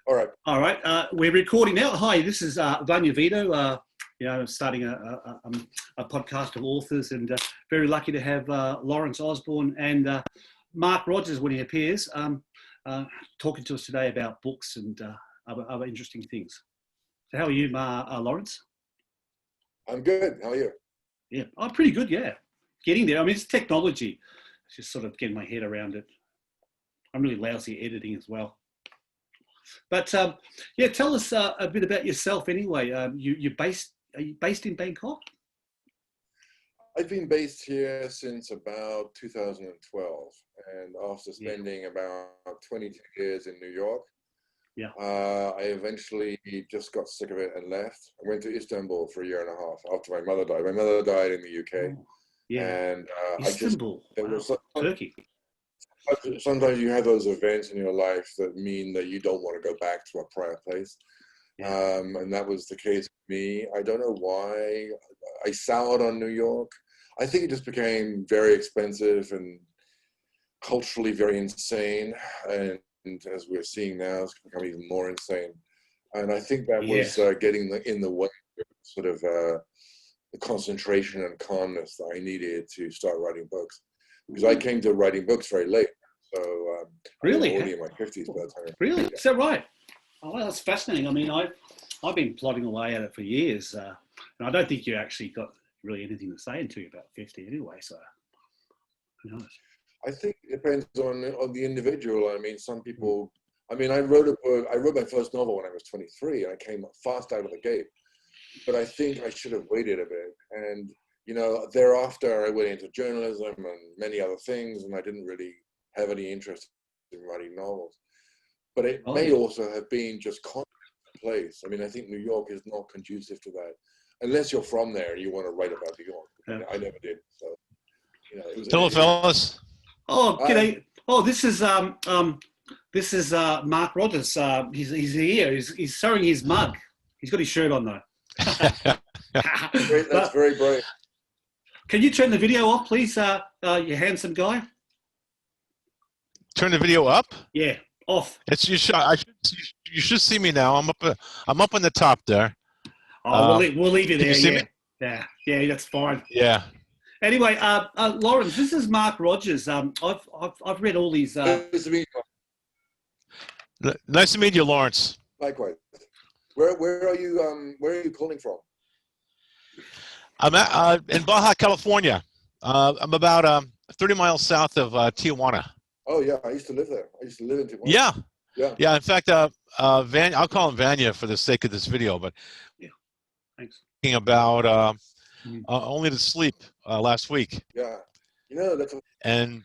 All right. All right. We're recording now. Hi, this is Vanya Vito. Starting a podcast of authors, and very lucky to have Lawrence Osborne and Mark Rogers when he appears, talking to us today about books and other interesting things. So how are you, Lawrence? I'm good. How are you? Yeah, I'm pretty good, yeah. Getting there. I mean, it's technology. It's just sort of getting my head around it. I'm really lousy at editing as well. But yeah, tell us a bit about yourself anyway. Are you based in Bangkok? I've been based here since about 2012, and after spending about 22 years in New York, I eventually just got sick of it and left. I went to Istanbul for a year and a half after my mother died. My mother died in the UK. Oh, yeah. And Istanbul. Turkey. Sometimes you have those events in your life that mean that you don't want to go back to a prior place. Yeah. And that was the case for me. I don't know why I soured on New York. I think it just became very expensive and culturally very insane. And as we're seeing now, it's become even more insane. And I think that was getting in the way of sort of the concentration and calmness that I needed to start writing books. Because I came to writing books very late. So really? I was already in my 50s by the time. Really? Is that right? Oh, well, that's fascinating. I mean, I've been plodding away at it for years. And I don't think you actually got really anything to say until you're about 50 anyway. So who knows? I think it depends on the individual. I mean, some people, I wrote my first novel when I was 23 and I came fast out of the gate. But I think I should have waited a bit. And, thereafter I went into journalism and many other things, and I didn't really have any interest in writing novels. But it may also have been just place. I mean, I think New York is not conducive to that, unless you're from there and you want to write about New York. Yeah. I never did. So, it was hello, fellas. Oh, g'day. Oh, this is Mark Rogers. He's here. He's sewing his mug. He's got his shirt on though. That's very brave. Can you turn the video off, please, you handsome guy? Turn the video up? Yeah, off. It's you should see me now. I'm up on the top there. Oh, we'll leave you there. You see me? Yeah, that's fine. Yeah. Anyway, Lawrence, this is Mark Rogers. I've read all these. Nice to meet you. Nice to meet you, Lawrence. Likewise. Where are you calling from? I'm in Baja, California. I'm about 30 miles south of Tijuana. Oh yeah, I used to live there. I used to live in Tijuana. Yeah. In fact, I'll call him Vanya for the sake of this video, but thanks. Talking about only to sleep last week. Yeah, and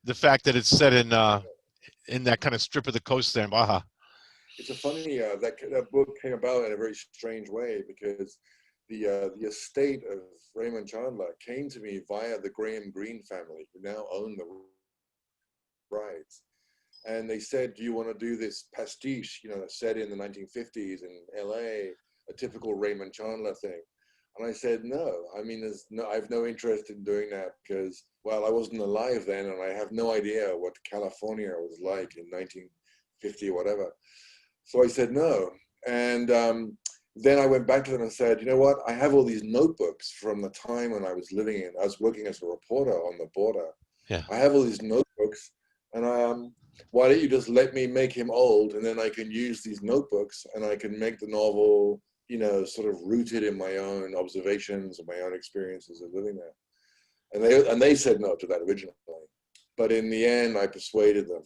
the fact that it's set in that kind of strip of the coast there in Baja. It's a funny that book came about in a very strange way, because the estate of Raymond Chandler came to me via the Graham Greene family, who now own the rights. And they said, do you want to do this pastiche, set in the 1950s in LA, a typical Raymond Chandler thing? And I said, no. I mean, I have no interest in doing that, because, well, I wasn't alive then, and I have no idea what California was like in 1950 or whatever. So I said no. And then I went back to them and said, you know what? I have all these notebooks from the time when I was working as a reporter on the border. Yeah. I have all these notebooks, and why don't you just let me make him old, and then I can use these notebooks and I can make the novel, sort of rooted in my own observations and my own experiences of living there. And they said no to that originally. But in the end, I persuaded them.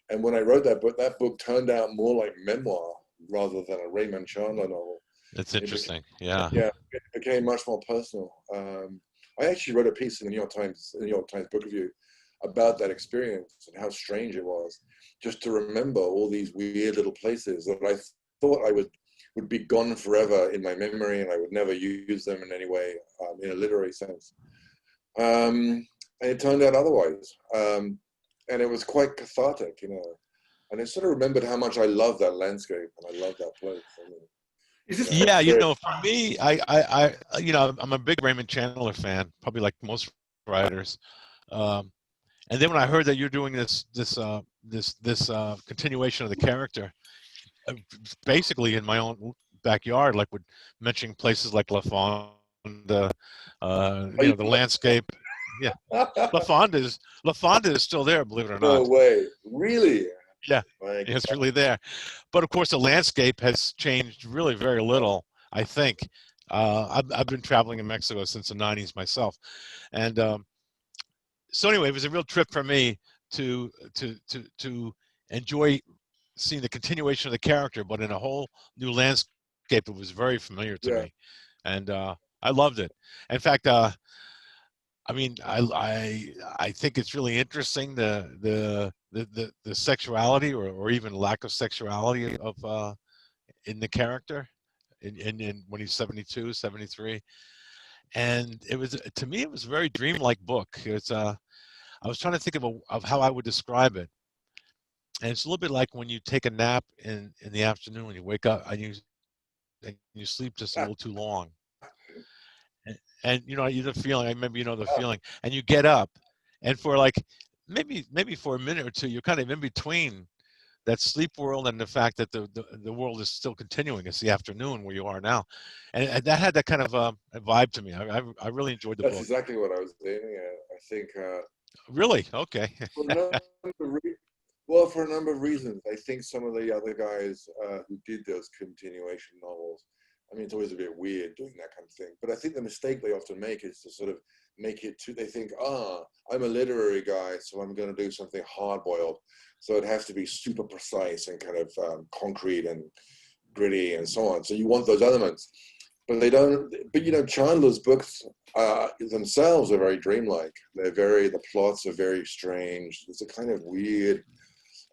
And when I wrote that book turned out more like memoir rather than a Raymond Chandler novel. That's interesting. Yeah, it became much more personal. I actually wrote a piece in the New York Times Book Review about that experience and how strange it was, just to remember all these weird little places that I thought I would be gone forever in my memory, and I would never use them in any way, in a literary sense. And it turned out otherwise. And it was quite cathartic, And I sort of remembered how much I love that landscape and I love that place. For me, I'm a big Raymond Chandler fan, probably like most writers. And then when I heard that you're doing this this continuation of the character, basically in my own backyard, like with mentioning places like La Fonda, the landscape. Yeah, La Fonda is still there, believe it or No not. way. Really? Yeah, Like, it's really there. But of course, the landscape has changed really very little, I think. I've been traveling in Mexico since the 90s myself. And so anyway, it was a real trip for me to enjoy seeing the continuation of the character, but in a whole new landscape. It was very familiar to yeah. me. And I loved it. In fact, I mean, I think it's really interesting the sexuality or even lack of sexuality of in the character in when he's 72, 73. And it was, to me, it was a very dreamlike book. It's I was trying to think of how I would describe it. And it's a little bit like when you take a nap in the afternoon and you wake up and you sleep just a little too long. And you know the feeling. Maybe you know the feeling, and you get up, and for like maybe for a minute or two, you're kind of in between that sleep world and the fact that the world is still continuing. It's the afternoon where you are now, and that had that kind of a vibe to me. I really enjoyed the That's book. exactly what I was aiming at. I think. Really? Okay. For a number of well, for a number of reasons. I think some of the other guys who did those continuation novels, I mean, it's always a bit weird doing that kind of thing. But I think the mistake they often make is to sort of make it to, they think, I'm a literary guy, so I'm going to do something hard-boiled. So it has to be super precise and kind of concrete and gritty and so on. So you want those elements. But they don't, but you know, Chandler's books themselves are very dreamlike. The plots are very strange. There's a kind of weird,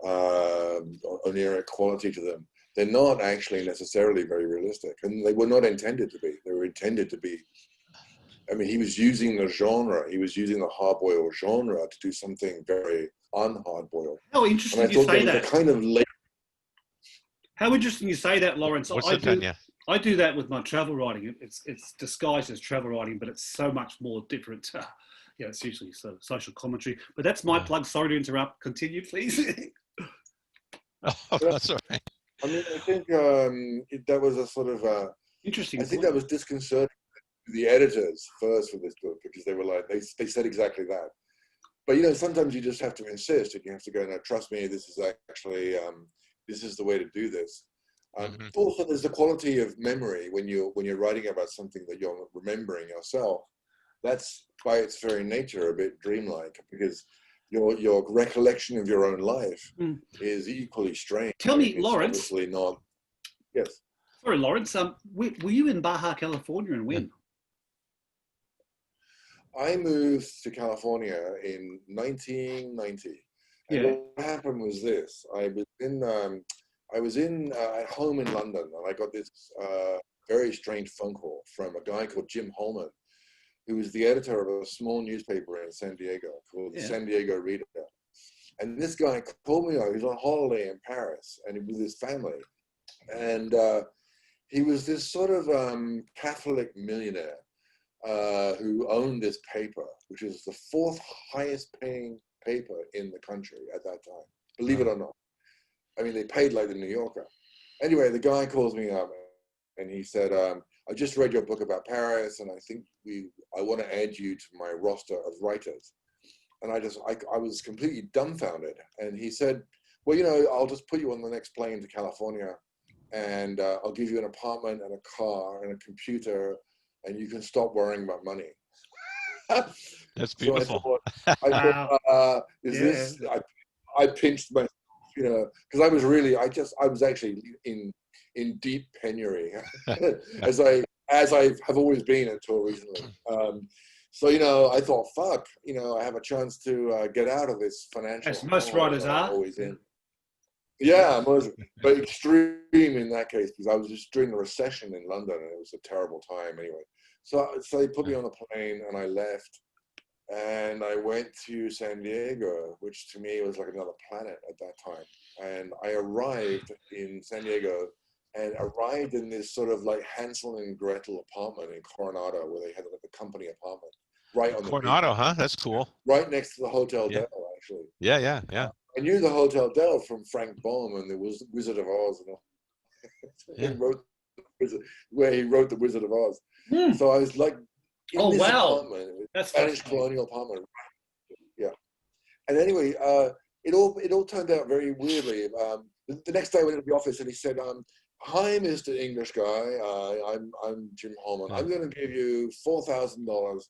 oniric quality to them. They're not actually necessarily very realistic, and they were not intended to be. They were intended to be, I mean, he was using the genre, he was using the hard-boiled genre to do something very un-hard-boiled. How interesting you say that. Kind of late. How interesting you say that, Lawrence. What's that, Tanya? I do that with my travel writing. It's disguised as travel writing, but it's so much more different. It's usually sort of social commentary. But that's my plug. Sorry to interrupt. Continue, please. Oh, that's all right. I mean, I think that was a sort of interesting. I think that was disconcerting to the editors first for this book, because they were like, they said exactly that. But you know, sometimes you just have to insist, and you have to go, no, trust me, this is actually this is the way to do this. Also, there's the quality of memory when you're writing about something that you're remembering yourself. That's by its very nature a bit dreamlike, because your recollection of your own life is equally strange. Tell me, Lawrence. Obviously not. Yes. Sorry, Lawrence. Were you in Baja California, and when? I moved to California in 1990. And what happened was this: I was at home in London, and I got this very strange phone call from a guy called Jim Holman, who was the editor of a small newspaper in San Diego called the San Diego Reader. And this guy called me up. He was on holiday in Paris, and with his family. And he was this sort of Catholic millionaire who owned this paper, which is the fourth highest paying paper in the country at that time, believe it or not. I mean, they paid like the New Yorker. Anyway, the guy calls me up and he said, I just read your book about Paris, and I think I want to add you to my roster of writers. And I was completely dumbfounded. And he said, well, you know, I'll just put you on the next plane to California, and I'll give you an apartment and a car and a computer, and you can stop worrying about money. That's beautiful. So I thought, I pinched myself, you know, because I was actually in deep penury, as I have always been until recently. So, you know, I thought, fuck, you know, I have a chance to get out of this financial. As most writers are. Always in. Yeah, but extreme in that case, because I was just during the recession in London, and it was a terrible time anyway. So they put me on a plane, and I left, and I went to San Diego, which to me was like another planet at that time. And I arrived in San Diego, and arrived in this sort of like Hansel and Gretel apartment in Coronado, where they had like a company apartment right on Coronado, huh? That's cool. Right next to the Hotel Del, actually. Yeah. I knew the Hotel Del from Frank Baum and the Wizard of Oz and all. Yeah. Where he wrote the Wizard of Oz. So I was like in this apartment, that's Spanish colonial apartment. Yeah. And anyway, it all turned out very weirdly. The next day I went to the office and he said, "Hi, Mr. English guy. I'm Jim Holman. I'm going to give you $4,000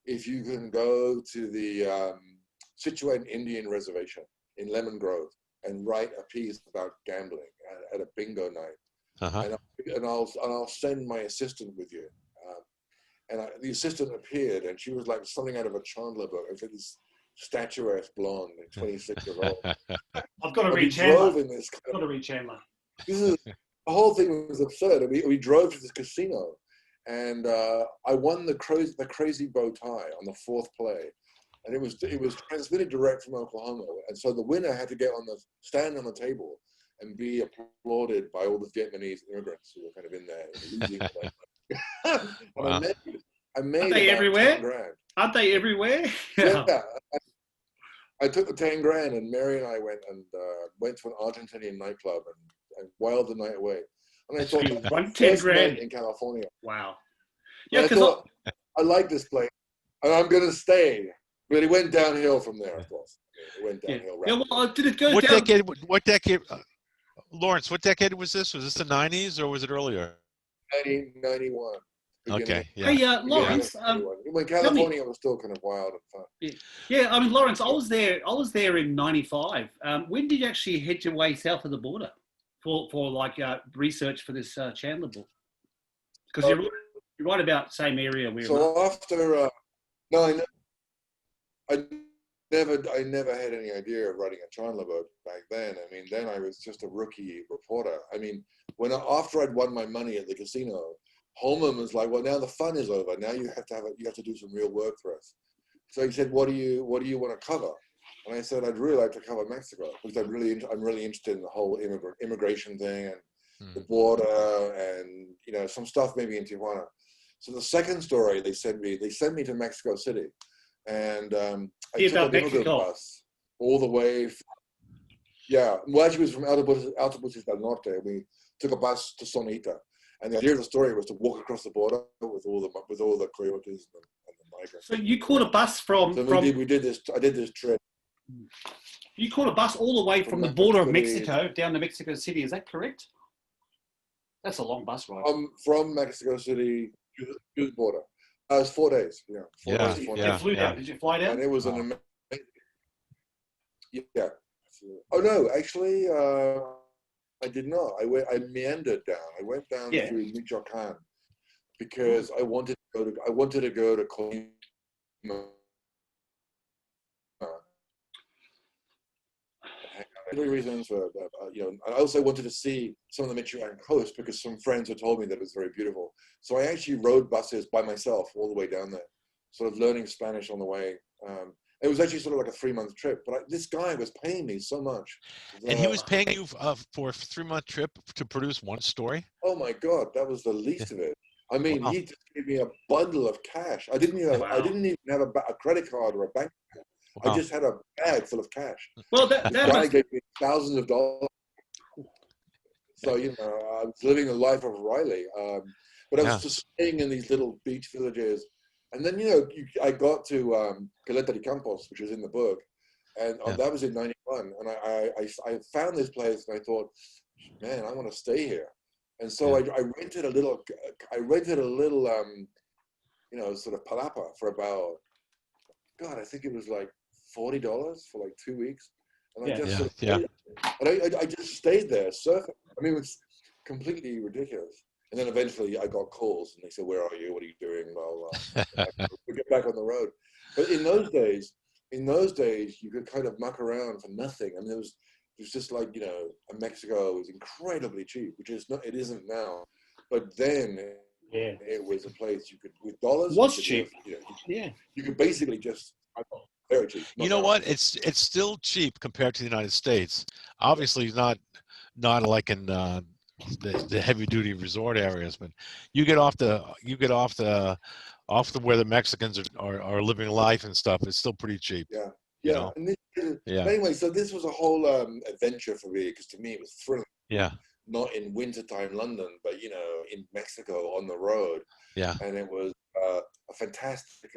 if you can go to the Sichuan Indian Reservation in Lemon Grove and write a piece about gambling at a bingo night. And I'll send my assistant with you." The assistant appeared, and she was like something out of a Chandler book. It was this statuesque blonde, 26-year-old. I've got to read Chandler. I've got to read Chandler. The whole thing was absurd. We drove to this casino, and I won the crazy bow tie on the fourth play, and it was transmitted direct from Oklahoma. And so the winner had to stand on the table and be applauded by all the Vietnamese immigrants who were kind of in there losing. Wow. I made Aren't they everywhere? 10 grand. Aren't they everywhere? Yeah. I took the 10 grand, and Mary and I went to an Argentinian nightclub and whiled the night away. And I thought, you won 10 grand in California. Wow. Yeah, I thought, I like this place, and I'm going to stay. But it went downhill from there, of course. It went downhill. Yeah, well, did it go what down? decade, Lawrence, what decade was this? Was this the 90s or was it earlier? 1991. Okay, yeah. Hey, Lawrence, when California was still kind of wild and fun. Yeah, I mean, Lawrence, I was there in '95. When did you actually head your way south of the border for like research for this Chandler book? Because you're right about the same area where. So after, I never had any idea of writing a Chandler book back then. I mean, then I was just a rookie reporter. I mean, after I'd won my money at the casino, Holman was like, "Well, now the fun is over. Now you have to do some real work for us." So he said, "What do you want to cover?" And I said, "I'd really like to cover Mexico because I'm really interested in the whole immigration thing and the border and some stuff maybe in Tijuana." So the second story they sent me to Mexico City, and I took an immigrant bus all the way. Well, actually, it was from Autobuses del Norte. We took a bus to Sonita. And the idea of the story was to walk across the border with all the coyotes and the migrants. So you caught a bus from. We did this. I did this trip. You caught a bus all the way from the border of Mexico down to Mexico City. Is that correct? That's a long bus ride. From Mexico City to the border. It was 4 days. Yeah. 4 days. You flew down. Did you fly down? And it was an amazing. Yeah. Oh no, actually. I did not. I meandered down. I went down through Michoacan because I wanted to go to Colima. Three reasons for I also wanted to see some of the Michoacan coast because some friends had told me that it was very beautiful. So I actually rode buses by myself all the way down there, sort of learning Spanish on the way. It was actually sort of like a 3-month trip, but this guy was paying me so much. And he was paying you for a 3-month trip to produce one story? Oh my God, that was the least of it. I mean, he just gave me a bundle of cash. I didn't even have a credit card or a bank account. Wow. I just had a bag full of cash. Well, that guy gave me thousands of dollars. So, I was living the life of Riley. But I was just staying in these little beach villages. And then, I got to Caleta de Campos, which is in the book, and that was in '91. And I found this place, and I thought, man, I want to stay here. And so I rented a little, sort of palapa for about, God, I think it was like $40 for like 2 weeks. And I just stayed there surfing. I mean, it was completely ridiculous. And then eventually I got calls and they said, "Where are you? What are you doing?" Well, we get back on the road. But in those days, you could kind of muck around for nothing. I mean, it was just like, Mexico was incredibly cheap, it isn't now. But then it was a place you could, with dollars. Was cheap. You could basically just, very cheap. You know what? It's still cheap compared to the United States. Obviously not like in the heavy duty resort areas, but you get off the where the Mexicans are living life and stuff. It's still pretty cheap. Yeah. you Yeah. know? And this, Yeah. but anyway, so this was a whole adventure for me, because to me it was thrilling. Yeah. Not in wintertime London, but you know, in Mexico on the road. Yeah. And it was a fantastic.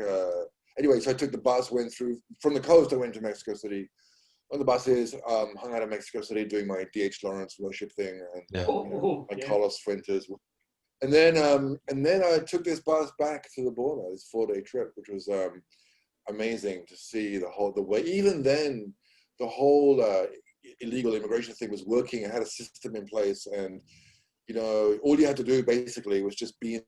Anyway, so I took the bus, went through from the coast. I went to Mexico City. On the buses, hung out in Mexico City doing my D.H. Lawrence worship thing, and Yeah. my Carlos Fuentes. And then I took this bus back to the border, this 4-day trip, which was amazing to see the way. Even then, the whole illegal immigration thing was working. It had a system in place, and you know, all you had to do basically was just be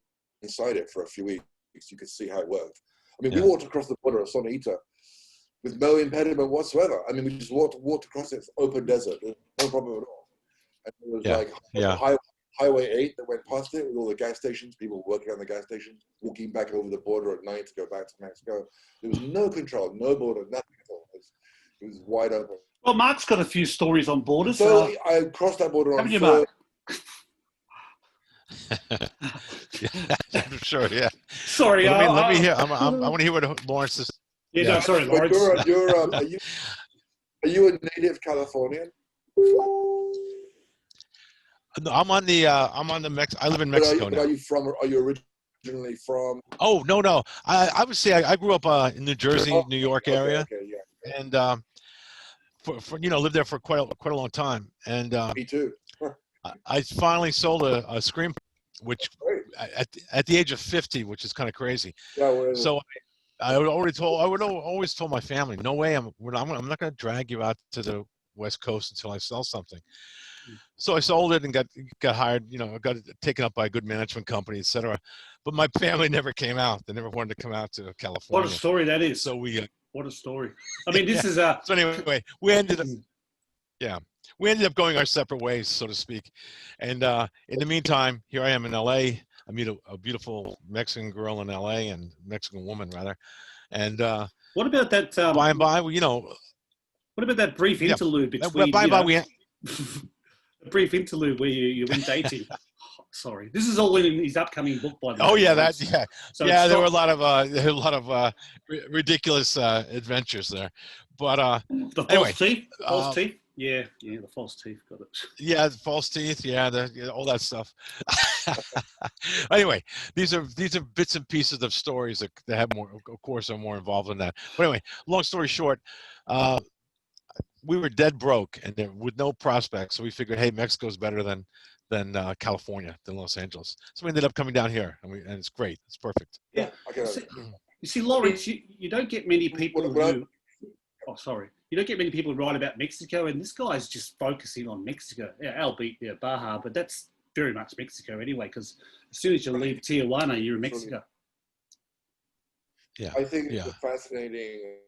inside it for a few weeks. You could see how it worked. I mean, we walked across the border of Sonita with no impediment whatsoever. I mean, we just walked across it, open desert, no problem at all. And it was like Highway 8 that went past it with all the gas stations, people working on the gas stations, walking back over the border at night to go back to Mexico. There was no control, no border, nothing at all. It was wide open. Well, Mark's got a few stories on borders. So I crossed that border on Mark? Yeah, I'm sure. Yeah. Sorry, well, let me hear. I want to hear what Lawrence is. Yeah, no, sorry, But Lawrence. are you a native Californian? No, I'm on the I live in Mexico now. Are you from? Are you originally from? Oh no. I would say I grew up in New Jersey, New York area, okay, yeah. and for lived there for quite a long time. And me too. I finally sold a screen, which at the age of 50, which is kind of crazy. Yeah. So I would always told my family, no way, I'm not going to drag you out to the West Coast until I sell something. So I sold it and got hired, got taken up by a good management company, etc. But my family never came out. They never wanted to come out to California. What a story that is. So what a story. I mean, this is So anyway, we ended up going our separate ways, so to speak. And in the meantime, here I am in LA. I meet a beautiful Mexican girl in LA, and Mexican woman rather. And what about that? By and by, what about that brief interlude between? A brief interlude where you went dating. Sorry, this is all in his upcoming book, by the way. Oh yeah, So there were a lot of ridiculous adventures there, but the false teeth, teeth. Yeah, the false teeth, got it. Yeah, the false teeth. Yeah, all that stuff. Anyway, these are bits and pieces of stories that have more, of course, are more involved in that. But anyway, long story short, we were dead broke and with no prospects, so we figured, hey, Mexico's better than California, than Los Angeles. So we ended up coming down here, and it's great. It's perfect. Yeah. You see, Lawrence, you don't get many people who. Oh, sorry. You don't get many people who write about Mexico, and this guy's just focusing on Mexico. Yeah, albeit Baja, but that's very much Mexico anyway, because as soon as you leave Tijuana, you're in Mexico. Yeah. I think it's a fascinating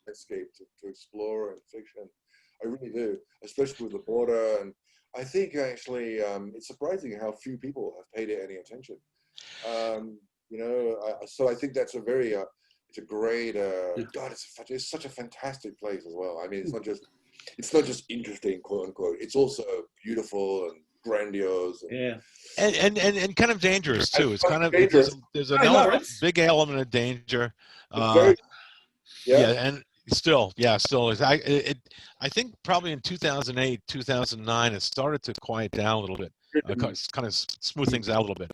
landscape to explore and fiction. I really do, especially with the border. And I think actually it's surprising how few people have paid it any attention. So I think that's a very it's a great God. It's such a fantastic place as well. I mean, it's not just interesting, quote unquote. It's also beautiful and grandiose. And kind of dangerous too. It's kind of dangerous. There's a big element of danger. And still is. I think probably in 2008, 2009, it started to quiet down a little bit. Kind of smooth things out a little bit.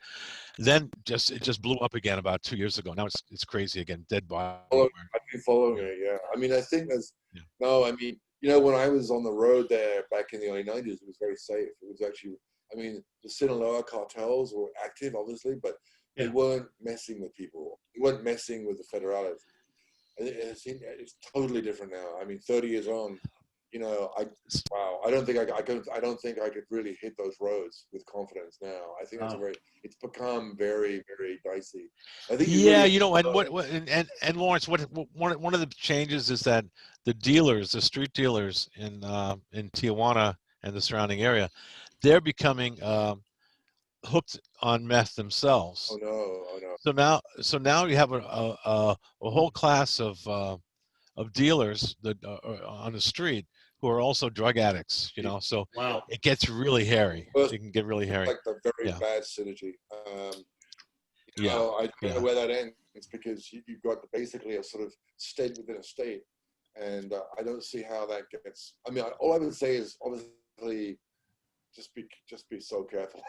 Then it just blew up again about 2 years ago. Now it's crazy again, dead body. I've been following it. Yeah, I mean, I think there's no. I mean, when I was on the road there back in the early '90s, it was very safe. It was actually, I mean, the Sinaloa cartels were active, obviously, but they weren't messing with people. They weren't messing with the federales. It's totally different now. I mean, 30 years on, I don't think I could really hit those roads with confidence now. I think it's become very, very dicey. I think and Lawrence, one of the changes is that the street dealers in Tijuana and the surrounding area, they're becoming hooked on meth themselves. Oh no. So now you have a whole class of dealers that on the street who are also drug addicts. So it gets really hairy. It can get really hairy. Like the very bad synergy. I don't know where that ends. It's because you've got basically a sort of state within a state, and I don't see how that gets. I mean, all I would say is obviously just be so careful.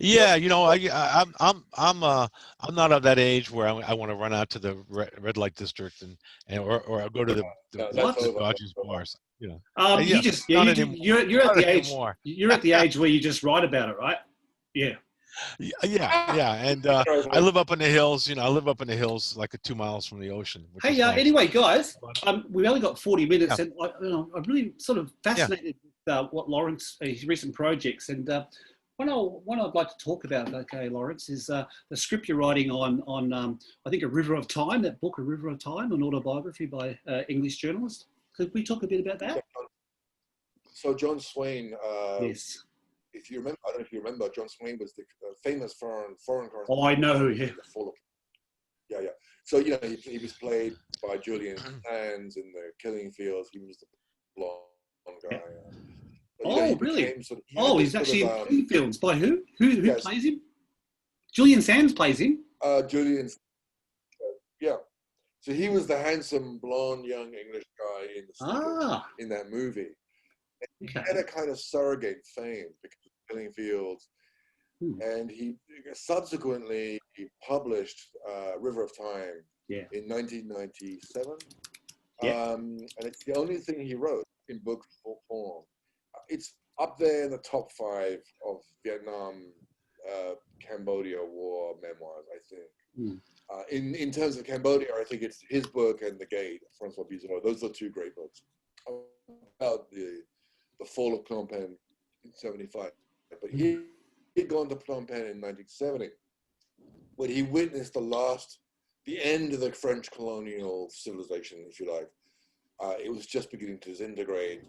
Yeah, you know, I'm not of that age where I want to run out to the red light district or go to the That's over. Dodgers bars. You know, You yeah, just not anymore. you're at Not the age anymore. you're at the age where you just write about it, right? Yeah. Yeah, and I live up in the hills. You know, I live up in the hills, like 2 miles from the ocean, which Hey, is nice. anyway, guys, But, we've only got 40 minutes, yeah, and I'm really sort of yeah. fascinated with what Lawrence, his recent projects, and one I'd like to talk about, okay, Lawrence, is the script you're writing on I think A River of Time, that book, A River of Time, an autobiography by English journalist. Could we talk a bit about that? So John Swain. Yes. If you remember, I don't know if you remember, John Swain was the famous foreign correspondent. Oh, I know. Yeah. Yeah. So he was played by Julian Sands in The Killing Fields. He was the blonde guy. Oh, really? He's actually in Killing Fields. By who? Who plays him? Julian Sands plays him. Julian. Yeah. So he was the handsome blonde young English guy in in that movie. He had a kind of surrogate fame because of Killing Fields, and he subsequently published River of Time in 1997. And it's the only thing he wrote in book form. It's up there in the top 5 of Vietnam, Cambodia War memoirs, I think. In terms of Cambodia, I think it's his book and The Gate, Francois Bizot. Those are 2 great books about the fall of Phnom Penh in 75. But he'd gone to Phnom Penh in 1970 when he witnessed the end of the French colonial civilization, if you like. It was just beginning to disintegrate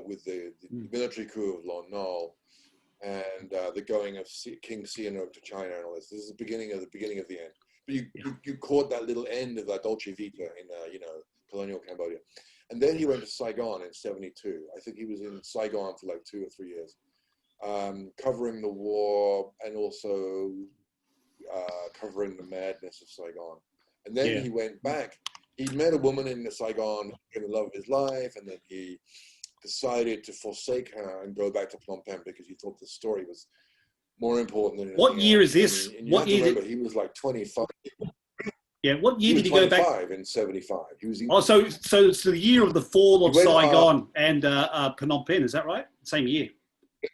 with the military coup of Lon Nol and the going of King Sihanouk to China and all this. This is the beginning of the end. But you caught that little end of that Dolce Vita in colonial Cambodia. And then he went to Saigon in 72. I think he was in Saigon for like 2 or 3 years, covering the war and also covering the madness of Saigon. And then he went back. He met a woman in Saigon, in the love of his life, and then he decided to forsake her and go back to Phnom Penh because he thought the story was more important than anything What year else. is this? And you have to remember, he was like 25. Yeah, what year did he go back? 25 in 75. He was. So it's the year of the fall of Saigon and Phnom Penh. Is that right? Same year.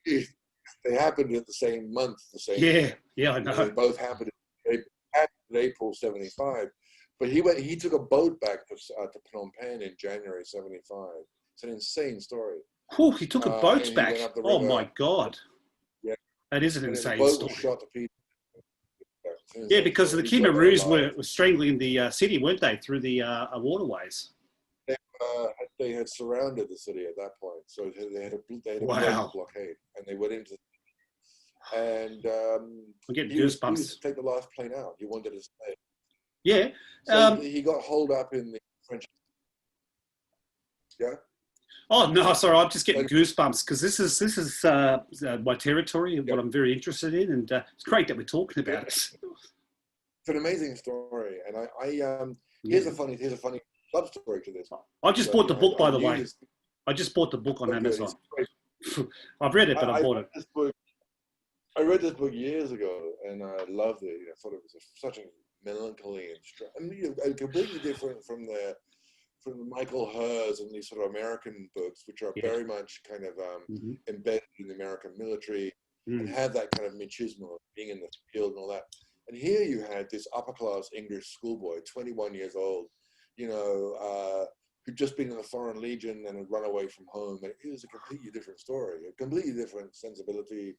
They happened at the same month. Yeah, I know. They both happened in April 75. But he took a boat back to Phnom Penh in January 75. It's an insane story. Oh, he took a boat back. Oh my God. Yeah, that is an insane boat story. Was shot to pieces. Yeah, because the Khmer Rouge were strangling the city, weren't they, through the waterways? They had surrounded the city at that point, so they had a blockade, and they went into. And I'm getting he was goosebumps. to take the last plane out. He wanted to stay. Yeah. So he got holed up in the French. Yeah. Oh no, sorry, I'm just getting goosebumps because this is my territory and what I'm very interested in, and it's great that we're talking about it. It's an amazing story, and here's a funny sub story to this. I just bought the book, by the way. I just bought the book on Amazon. I've read it, but I bought it. I read this book years ago, and I loved it. I thought it was such a melancholy and completely different from the Michael Herz and these sort of American books, which are very much kind of embedded in the American military and have that kind of machismo of being in the field and all that. And here you had this upper class English schoolboy, 21 years old, who'd just been in the Foreign Legion and had run away from home. And it was a completely different story, a completely different sensibility,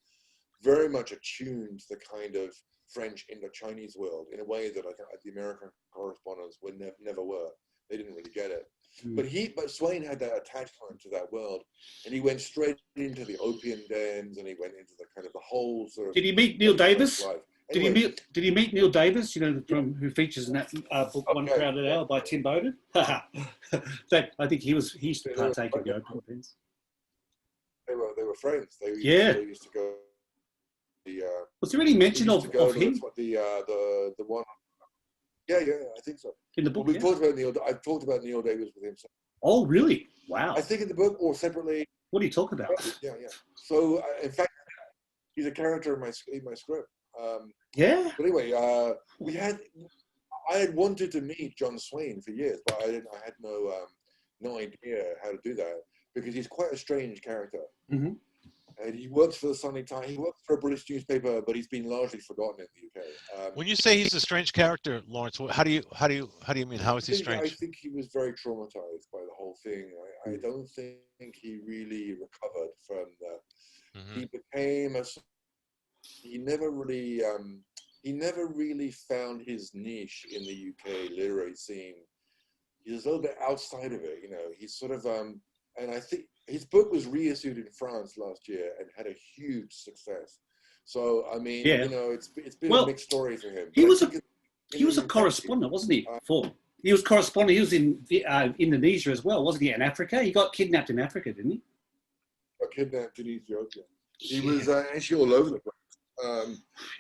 very much attuned to the kind of French Indo-Chinese world in a way that I think the American correspondents never were. They didn't really get it. But Swain had that attachment to that world, and he went straight into the opium dens, and he went into the kind of the whole sort of. Did he meet Neil Davis? Anyway, Did he meet Neil Davis? Who features in that book One Crowded Hour by Tim Bowden? I think he used to partake in the opium dens. They were friends. They used to go. Was there any mention of him? The one. Yeah, I think so. In the book, we've talked about Neil. I've talked about Neil Davis with him. So oh, really? Wow. I think in the book or separately. What do you talk about? Yeah. So in fact, he's a character in my script. Yeah. But anyway, I had wanted to meet John Swain for years, but I had no idea how to do that because he's quite a strange character. Mm-hmm. And he works for the Sunday Times. He works for a British newspaper, but he's been largely forgotten in the UK. When you say he's a strange character, Lawrence, how do you mean? How is he strange? I think he was very traumatized by the whole thing. I don't think he really recovered from that. Mm-hmm. He became he never really found his niche in the UK literary scene. He's a little bit outside of it, He's sort of and I think his book was reissued in France last year and had a huge success. So I mean, it's been a mixed story for him. He was a correspondent, wasn't he? He was correspondent. He was in Indonesia as well, wasn't he? In Africa, he got kidnapped in Africa, didn't he? Got kidnapped in Ethiopia. He was actually all over the place.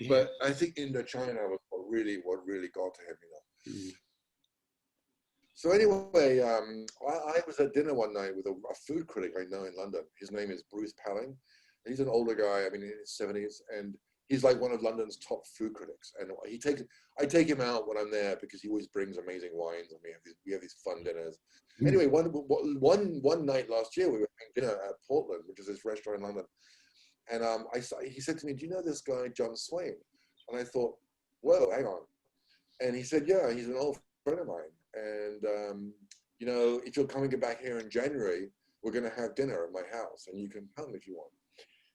But I think Indochina was what really got to him, Mm. So anyway, I was at dinner one night with a food critic I know in London. His name is Bruce Palling. He's an older guy, in his 70s, and he's like one of London's top food critics. And I take him out when I'm there because he always brings amazing wines, and we have these fun dinners. Mm. Anyway, one night last year we were having dinner at Portland, which is this restaurant in London, and he said to me, "Do you know this guy John Swain?" And I thought, "Whoa, hang on." And he said, "Yeah, he's an old friend of mine. And, if you're coming back here in January, we're going to have dinner at my house and you can come if you want."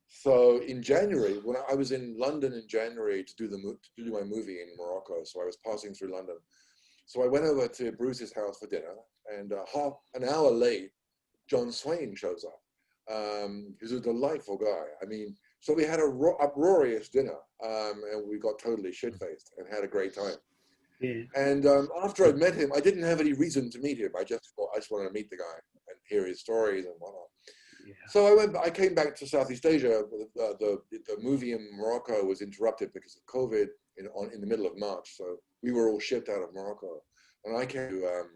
So in January, when I was in London in January to do my movie in Morocco, so I was passing through London. So I went over to Bruce's house for dinner, and half an hour late, John Swain shows up. He's a delightful guy. So we had a uproarious dinner, and we got totally shit-faced and had a great time. Yeah. And after I'd met him, I didn't have any reason to meet him. I just wanted to meet the guy and hear his stories and whatnot. Yeah. So I came back to Southeast Asia. The movie in Morocco was interrupted because of COVID in the middle of March. So we were all shipped out of Morocco. And I came to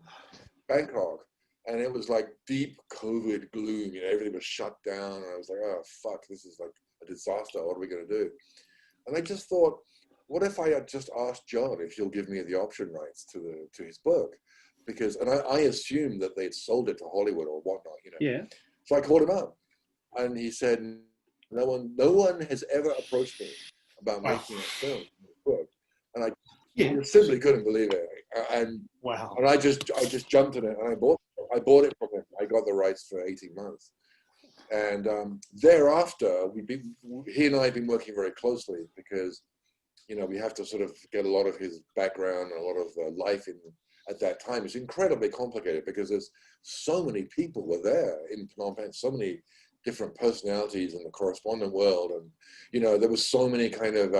Bangkok, and it was like deep COVID gloom. Everything was shut down. And I was like, oh, fuck, this is like a disaster. What are we going to do? And I just thought, what if I had just asked John if he'll give me the option rights to his book? And I assumed that they'd sold it to Hollywood or whatnot, Yeah. So I called him up, and he said, no one has ever approached me about making a film in his book. And I simply couldn't believe it. And I just jumped in it, and I bought it from him. I got the rights for 18 months. And thereafter, he and I have been working very closely because we have to sort of get a lot of his background and a lot of life at that time. It's incredibly complicated because there's so many people were there in Phnom Penh, so many different personalities in the correspondent world. And, there was so many kind of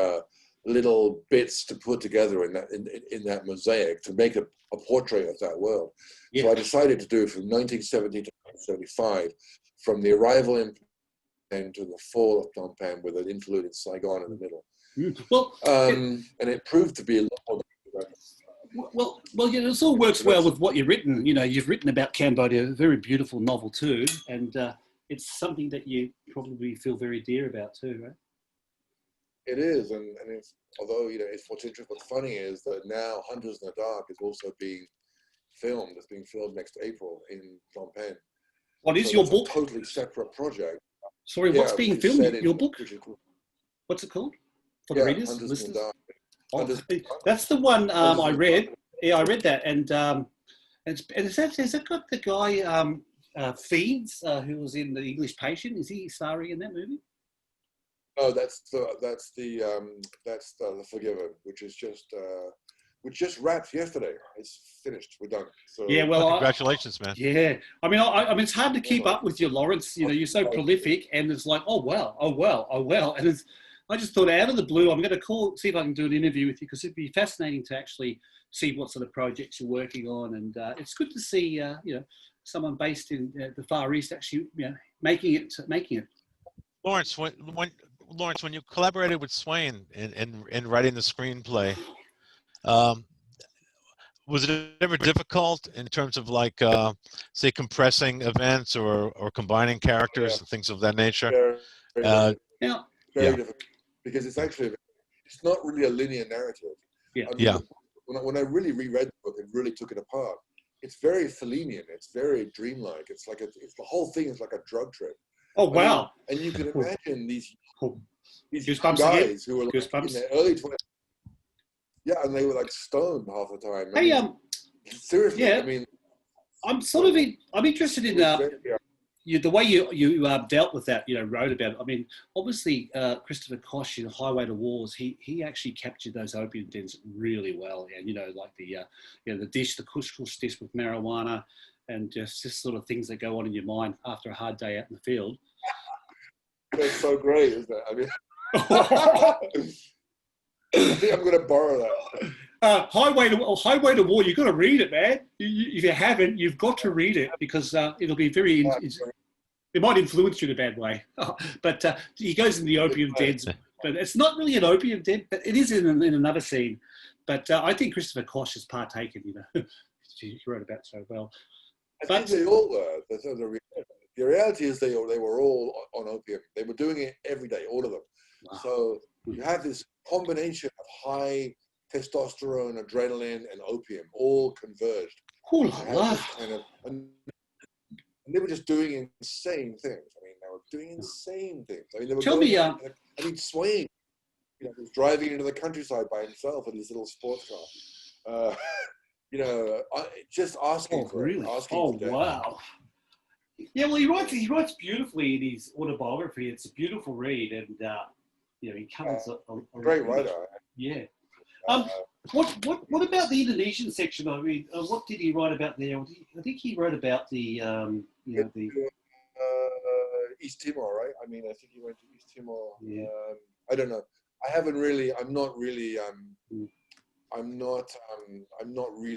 little bits to put together in that mosaic to make a portrait of that world. Yeah. So I decided to do it from 1970 to 1975, from the arrival in Phnom Penh to the fall of Phnom Penh, with an interlude in Saigon in the middle. Well, and it proved to be a lot more. Well, it all works well with what you've written. You've written about Cambodia, a very beautiful novel too, and it's something that you probably feel very dear about too, right? It is, and it's, although it's what's funny is that now Hunters in the Dark is also being filmed. It's being filmed next April in Phnom Penh. What is your book? A totally separate project. Sorry, what's being filmed? Your book? What's it called? For the readers, listeners? That's the one I read. Yeah, I read that, and has that got the guy Fiends who was in The English Patient? Is he starring in that movie? No, that's the Forgiven, which just wrapped yesterday. It's finished. We're done. So yeah, well, congratulations, man. Yeah, I mean, it's hard to keep up with you, Lawrence. You're so prolific, and it's like, oh well, and I just thought, out of the blue, I'm going to see if I can do an interview with you, because it'd be fascinating to actually see what sort of projects you're working on, and it's good to see someone based in the Far East actually making it. Lawrence, when you collaborated with Swain in writing the screenplay, Was it ever difficult in terms of like, say, compressing events or combining characters Yeah, and things of that nature? very, very Uh, difficult. Yeah. Very yeah, difficult because it's not really a linear narrative. Yeah. I mean, yeah, when I really reread the book and really took it apart, it's very Fellinian. It's very dreamlike. It's like it's the whole thing is like a drug trip. Oh I mean, wow. and you can imagine these Goosebumps again. guys who were like in Goosebumps. their early 20s. Yeah, and they were like stoned half the time. I Hey, mean, seriously, yeah, I mean, I'm sort of I'm interested it in was very, the way you dealt with that, wrote about it. I mean, obviously, Christopher Koch in Highway to Wars, he actually captured those opium dens really well. And like the dish, the couscous dish with marijuana, and just sort of things that go on in your mind after a hard day out in the field. that's so great, isn't it? I mean, I think I'm going to borrow that. Highway to War. You've got to read it, man. If you haven't, you've got to read it because it'll be very. It might influence you in a bad way. But he goes in the opium dens, but it's not really an opium den, but it is in another scene. But I think Christopher Koch has partaken. He wrote about it so well. I think they all were. The reality is they were all on opium. They were doing it every day, all of them. Wow. So you have this combination of high testosterone, adrenaline, and opium all converged. Ooh, wow. And they were just doing insane things. I mean, they were doing insane things. I mean, they were swaying. He was driving into the countryside by himself in his little sports car. Just asking for really? it. Asking oh, for wow. Yeah, well, he writes beautifully in his autobiography. It's a beautiful read, and he covers a great writer. Yeah. What about the Indonesian section? I mean, what did he write about there? I think he wrote about the East Timor, right? I mean, I think he went to East Timor. Yeah. I don't know. I'm not really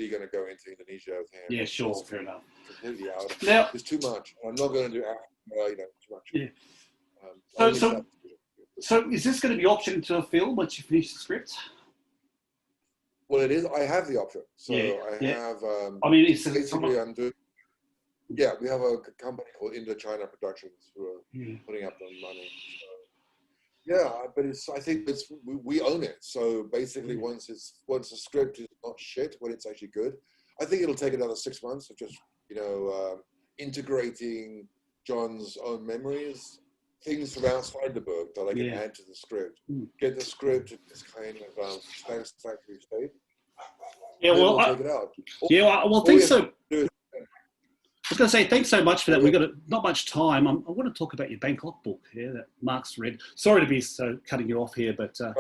going to go into Indonesia with him. Yeah, sure, fair enough. Completely out. Now, there's too much. I'm not going to do too much. Yeah. So is this going to be optioned to a film once you finish the script? Well, it is. I have the option. So I have. I mean, it's basically I'm doing. Yeah, we have a company called Indochina Productions who are putting up the money. So, but I think we own it. So basically, once the script is not shit, when it's actually good, I think it'll take another 6 months of just integrating John's own memories, things from outside the book that I can add to the script. Get the script to this kind of satisfactory state. Yeah, well, take it out. Thanks so. I was going to say thanks so much for that. We've got not much time. I want to talk about your Bangkok book here that Mark's read. Sorry to be so cutting you off here, but I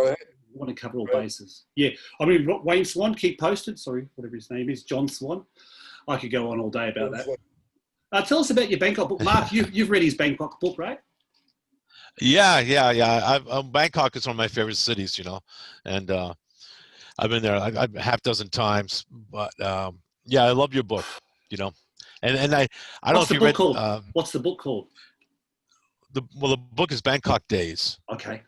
want to cover all bases. Yeah, I mean Wayne Swan, keep posted. Sorry, whatever his name is, John Swan. I could go on all day about that. Tell us about your Bangkok book, Mark. You've read his Bangkok book, right? Yeah. Bangkok is one of my favorite cities, and I've been there a half dozen times. But I love your book, And I don't know if you read. What's the book called? The book is Bangkok Days. Okay.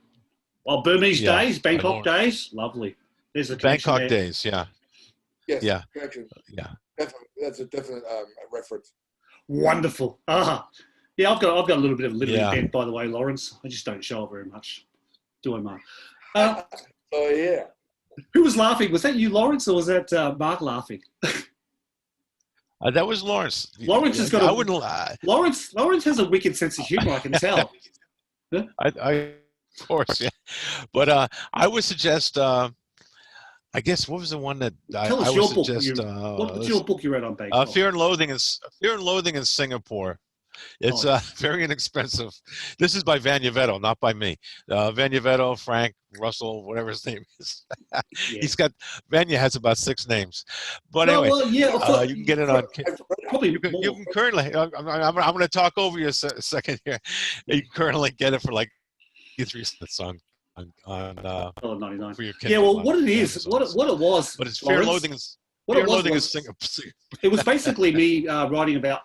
Well, Burmese Days, Bangkok Days, lovely. There's a Bangkok there. Days, yeah. Yes. Yeah. Yeah. Definitely, that's a definite reference. Wonderful. Yeah, I've got a little bit of literary bent, by the way, Lawrence. I just don't show it very much. Do I, Mark? Oh yeah. Who was laughing? Was that you, Lawrence, or was that Mark laughing? That was Lawrence. Lawrence has got I wouldn't lie. Lawrence has a wicked sense of humor, I can tell. Huh? Of course, yeah. But I would suggest, I guess, what was the one that Tell us I your would book. suggest? What's your book you read on Bangkok? Fear and Loathing in Singapore. It's very inexpensive. This is by Vanyavetto, not by me. Vanyavetto, Frank, Russell, whatever his name is. Vanya has about 6 names. But anyway, you can get it on. Probably you can currently. I'm going to talk over you a second here. You can currently get it for like 3 cents on $1.99 $1.99 for your Kindle. Yeah, well, what it is, what it was. But it's Fear and Loathing. what Fear it and Loathing was, is it was basically me writing about,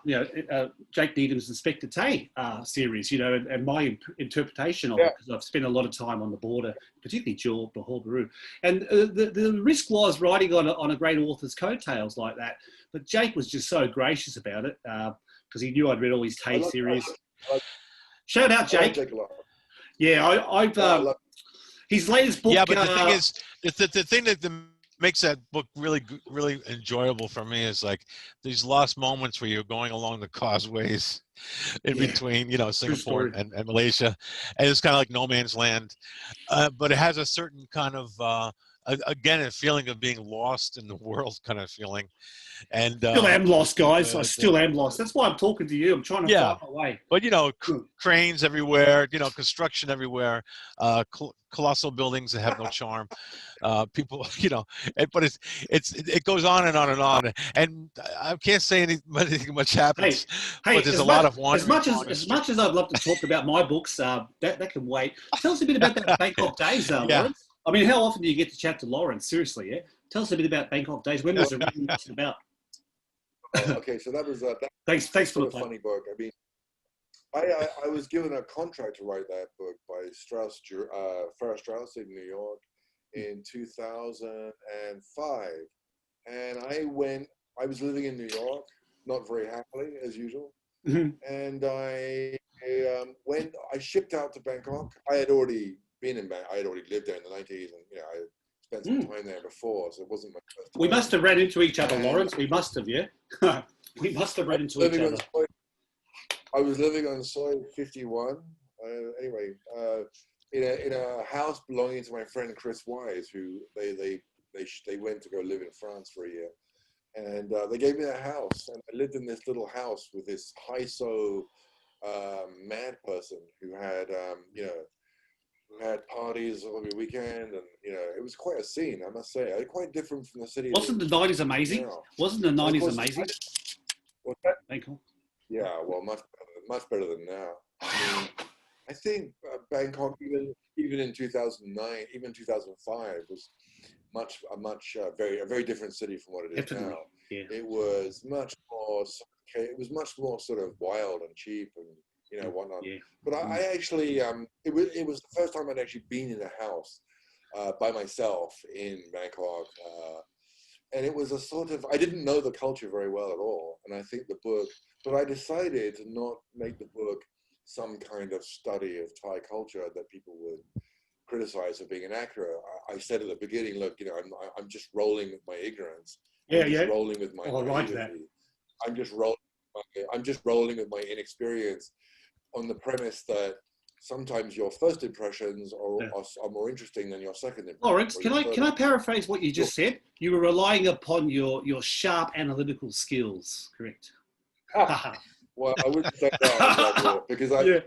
Jake Needham's Inspector Tay series, and my interpretation of it, because I've spent a lot of time on the border, particularly Johor Bahru. And the risk was writing on a great author's coattails like that. But Jake was just so gracious about it because he knew I'd read all his Tay series. Shout out, Jake. Jake a lot. Yeah, I've his latest book. Yeah, but the thing is, the thing that makes that book really enjoyable for me is like these lost moments where you're going along the causeways in between, Singapore and Malaysia, and it's kind of like no man's land. But it has a certain kind of again, a feeling of being lost in the world kind of feeling. And still am lost, guys. I still am lost. That's why I'm talking to you. I'm trying to find my way. But cranes everywhere, construction everywhere, colossal buildings that have no charm. People, but it goes on and on and on. And I can't say anything much happens. Hey, but there's a lot of wandering. As much as I'd love to talk about my books, that can wait. Tell us a bit about that Bangkok Days, Lawrence. I mean, how often do you get to chat to Lawrence? Seriously, yeah. Tell us a bit about Bangkok Days. When was it written? What's it about? Okay, so that was thanks for the funny book. I mean, I was given a contract to write that book by Farrar Strauss in New York in 2005, and I was living in New York, not very happily as usual, and I shipped out to Bangkok. I had already been in Bangkok. I had already lived there in the 90s, and I spent some time there before, so it wasn't my first time. We must have ran into each other, Lawrence. We must have, yeah. We must have run into each other. I was living on Soy 51. In a house belonging to my friend Chris Wise, who they went to go live in France for a year, and they gave me a house, and I lived in this little house with this hyso mad person who had who had parties every weekend, and it was quite a scene, I must say. Quite different from the city. Wasn't the 90s amazing? Wasn't the 90s amazing? What's that? Bangkok. Yeah, well, much better than now. I mean, I think Bangkok, even in 2009, even 2005, was a very different city from what it is now. Yeah. It was much more sort of wild and cheap and whatnot. Yeah. But I actually it was the first time I'd actually been in a house by myself in Bangkok, and it was a sort of, I didn't know the culture very well at all, and I think but I decided to not make the book some kind of study of Thai culture that people would criticize for being inaccurate. I said at the beginning, look, I'm just rolling with my ignorance. Rolling with my naivety. I'm just rolling with my inexperience, on the premise that sometimes your first impressions are more interesting than your second impression. Lawrence, can I paraphrase what you just said? You were relying upon your sharp analytical skills, correct? Well, I wouldn't say that because there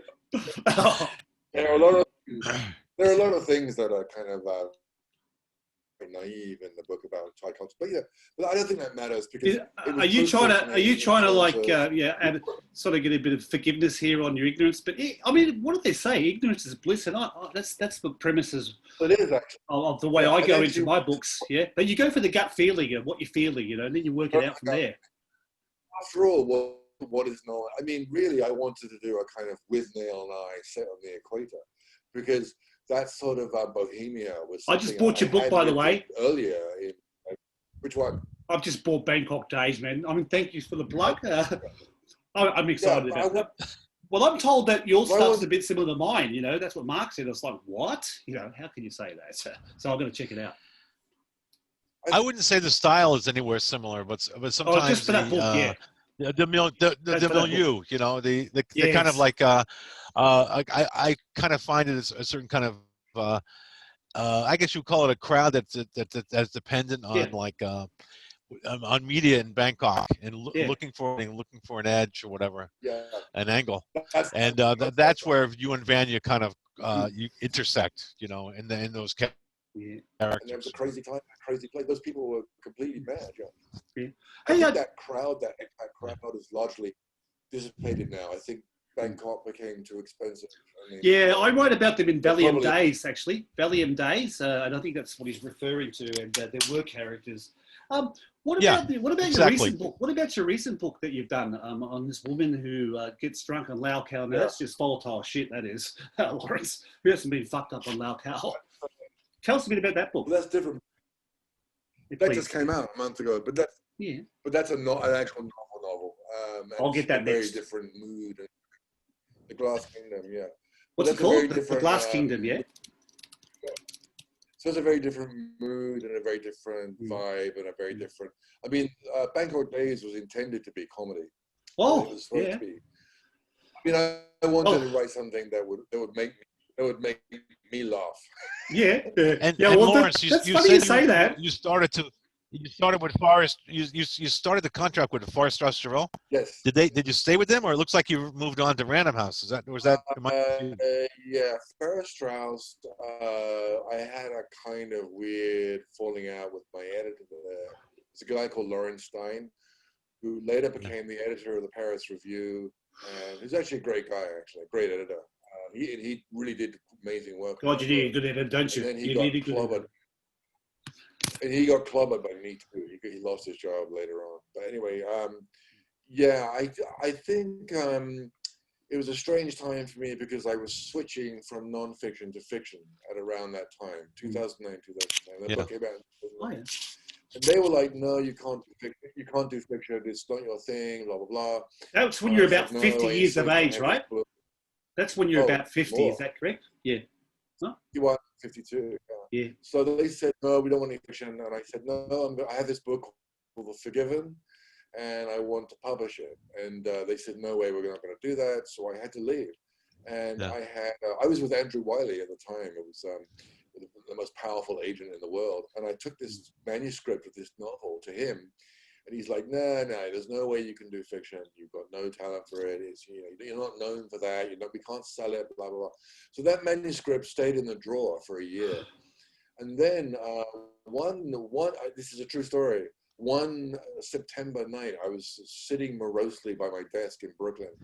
are a lot of things that are kind of naive in the book about Thai culture, but I don't think that matters, because are you trying to like and sort of get a bit of forgiveness here on your ignorance? But I mean, what do they say? Ignorance is bliss, and that's the premises it is actually of the way I go into my books. Yeah, but you go for the gut feeling of what you're feeling, and then you work it out from there. After all, what is known? I mean, really, I wanted to do a kind of with Neil and I set on the equator, because that sort of Bohemia was. I just bought your book, by the way. Earlier, which one? I've just bought Bangkok Days, man. I mean, thank you for the plug. I'm excited about that. Well, I'm told that your stuff's a bit similar to mine. That's what Mark said. I was like, what? How can you say that? So I'm going to check it out. I wouldn't say the style is anywhere similar, but sometimes just for that book, yeah. The milieu, the kind of like I kind of find it as a certain kind of I guess you would call it a crowd that's dependent on on media in Bangkok and looking for an edge or whatever, an angle, and that's where you and Vanya kind of you intersect, in those characters. And there was a crazy time, crazy place. Those people were completely mad. Yeah. I think that crowd is largely dissipated now. I think Bangkok became too expensive. I write about them in Valium Days, actually. Valium Days, and I think that's what he's referring to, and there were characters. Yeah, what about your exactly. recent book? What about your recent book that you've done on this woman who gets drunk on Lau Cow? Now Yeah. that's just volatile shit. That is Lawrence. Who hasn't been fucked up on Lau Cow? Tell us a bit about that book. Well, that's different. That just came out a month ago, but that's not an actual novel. I'll get that a very next. different mood. The Glass Kingdom, yeah. What's it called? The Glass Kingdom, yeah. So it's a very different mood and a very different vibe and a very different. I mean, Bangkok Days was intended to be comedy. Oh, it was supposed to be. I mean, I wanted to write something that would make me laugh. Yeah, And well, Lawrence, that's you funny said you say that. You started with Forrest. You started the contract with Forrest Osterville. Yes. Did you stay with them, or it looks like you moved on to Random House? Yeah, Forrest Strauss. I had a kind of weird falling out with my editor there. It's a guy called Lawrence Stein, who later became the editor of the Paris Review, and he's actually a great guy, actually, a great editor. He really did amazing work. God, you need a good editor, don't you? And then he got clobbered. And he got clobbered by me too. He lost his job later on. But anyway, I think it was a strange time for me because I was switching from nonfiction to fiction at around that time, 2009, 2010. The book came out. Oh, yeah. And they were like, "No, you can't do fiction. You can't do fiction. It's not your thing." Blah blah blah. That's when you're about 50 years of age, right? That's when you're about 50. More. Is that correct? Yeah. Huh? You are 52. Yeah. So they said, "No, we don't want any fiction." And I said, "No, I have this book called The Forgiven, and I want to publish it." And they said, "No way, we're not going to do that." So I had to leave. And I was with Andrew Wiley at the time. It was the most powerful agent in the world. And I took this manuscript of this novel to him. And he's like, no, there's no way you can do fiction. You've got no talent for it. You're not known for that. We can't sell it, blah, blah, blah. So that manuscript stayed in the drawer for a year. And then this is a true story. One September night, I was sitting morosely by my desk in Brooklyn.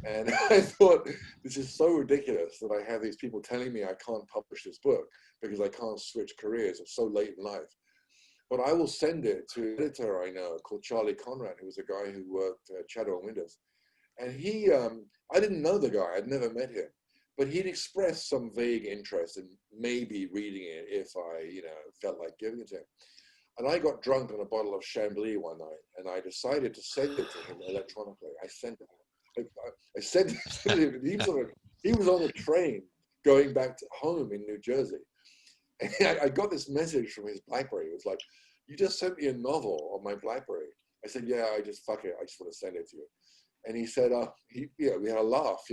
And I thought, this is so ridiculous that I have these people telling me I can't publish this book because I can't switch careers. It's so late in life. But I will send it to an editor I know called Charlie Conrad, who was a guy who worked at Shadow and Windows. And he, I didn't know the guy, I'd never met him, but he'd expressed some vague interest in maybe reading it if I, felt like giving it to him. And I got drunk on a bottle of Chambly one night, and I decided to send it to him electronically. I sent it. I sent it to him. He was on a train going back to home in New Jersey. And I got this message from his BlackBerry. It was like, "You just sent me a novel on my BlackBerry." I said, "Yeah, fuck it. I just want to send it to you." And he said, we had a laugh,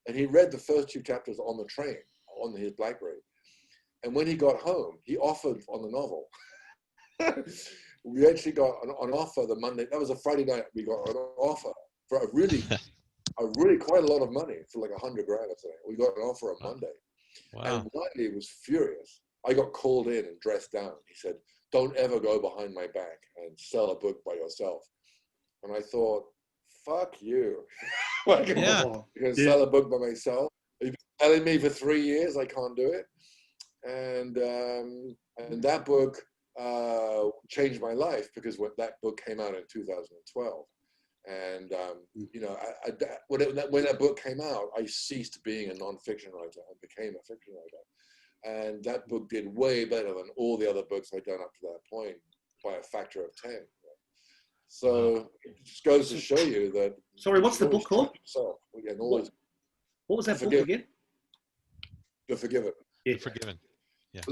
and he read the first 2 chapters on the train on his BlackBerry. And when he got home, he offered on the novel. We actually got an offer the Monday. That was a Friday night. We got an offer for a really quite a lot of money, for like $100,000 or something. We got an offer on Monday. Wow. And Wiley was furious. I got called in and dressed down. He said, "Don't ever go behind my back and sell a book by yourself." And I thought, fuck you. You're going to sell a book by myself? You've been telling me for 3 years I can't do it? And that book changed my life, because when that book came out in 2012. And, when that book came out, I ceased being a non-fiction writer and became a fiction writer. And that book did way better than all the other books I'd done up to that point by a factor of 10. So it just goes to show you that. Sorry, what's the book called? What was that book again? The Forgiven. Yeah. Forgiven. Yeah.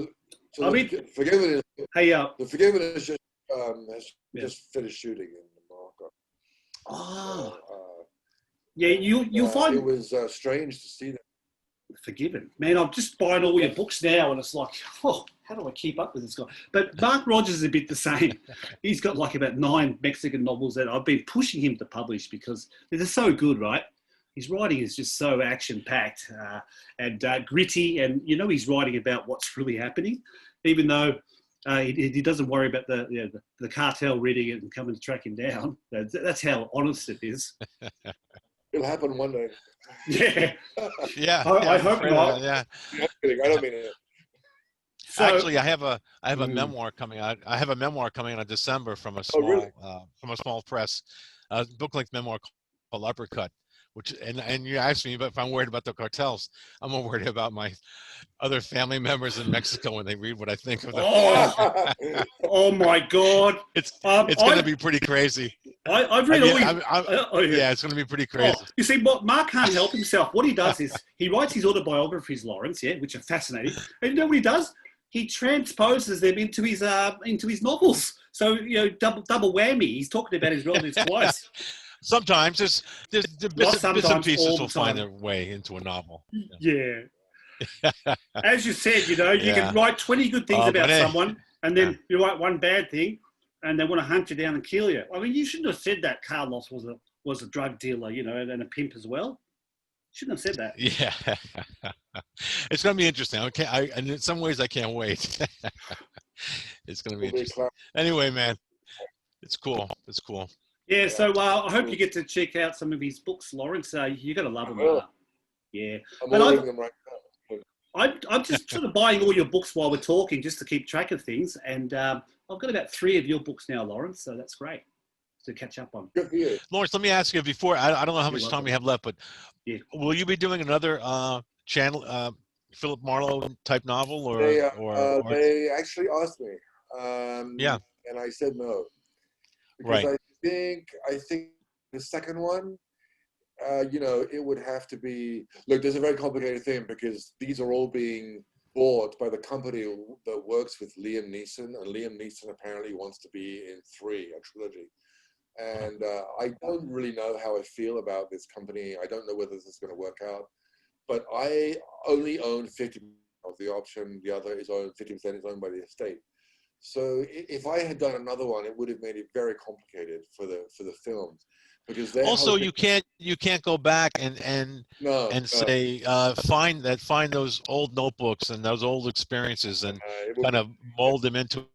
So Forgiven is. Hey, The Forgiven is just just finished shooting in Morocco. Oh. You'll find it was strange to see that. Forgiven, man. I'm just buying all your books now, and it's like, how do I keep up with this guy? But Mark Rogers is a bit the same. He's got like about 9 Mexican novels that I've been pushing him to publish because they're so good, right? His writing is just so action-packed and gritty, and he's writing about what's really happening, even though he doesn't worry about the cartel reading it and coming to track him down. That's how honest it is. It'll happen one day. Yeah. Yeah. I hope not. Yeah. I'm kidding. I don't mean it. So, actually, I have a mm, memoir coming out. I have a memoir coming out in December Oh, really? from a small press, book length memoir called Uppercut. Which and you asked me if I'm worried about the cartels. I'm more worried about my other family members in Mexico when they read what I think of them. oh, oh my God. It's going to be pretty crazy. I've I read mean, all your. Yeah. yeah, it's going to be pretty Oh, crazy. you see, Mark can't help himself. What he does is he writes his autobiographies, Lawrence, yeah, which are fascinating. And you know what he does? He transposes them into his novels. So double whammy. He's talking about his relatives twice. Sometimes there's Not bits and sometimes, pieces all the will find time. their way into a novel. Yeah. As you said, you Yeah. can write 20 good things But about hey, someone, and yeah. then you write one bad thing, and they want to hunt you down and kill you. I mean, you shouldn't have said that Carlos was a drug dealer, and a pimp as well. Shouldn't have said that. Yeah, it's going to be interesting. Okay, and in some ways I can't wait. It's going to be interesting. Anyway, man, it's cool. It's cool. Yeah. So I hope you get to check out some of his books, Lawrence. You're going to love them. Yeah. I'm ordering them right now. I'm just sort of buying all your books while we're talking, just to keep track of things. And I've got about 3 of your books now, Lawrence. So that's great to catch up on. Good for you. Lawrence, let me ask you before. I don't know how much time we have left, but will you be doing another channel, Philip Marlowe type novel, or they actually asked me? Yeah. And I said no. Right. I think the second one, it would have to be. Look, there's a very complicated thing because these are all being bought by the company that works with Liam Neeson, and Liam Neeson apparently wants to be in 3, a trilogy. And I don't really know how I feel about this company. I don't know whether this is going to work out. But I only own 50% of the option. The other is owned 50% is owned by the estate. So if I had done another one, it would have made it very complicated for the films, because also you can't go back and say find those old notebooks and those old experiences and kind of mold them into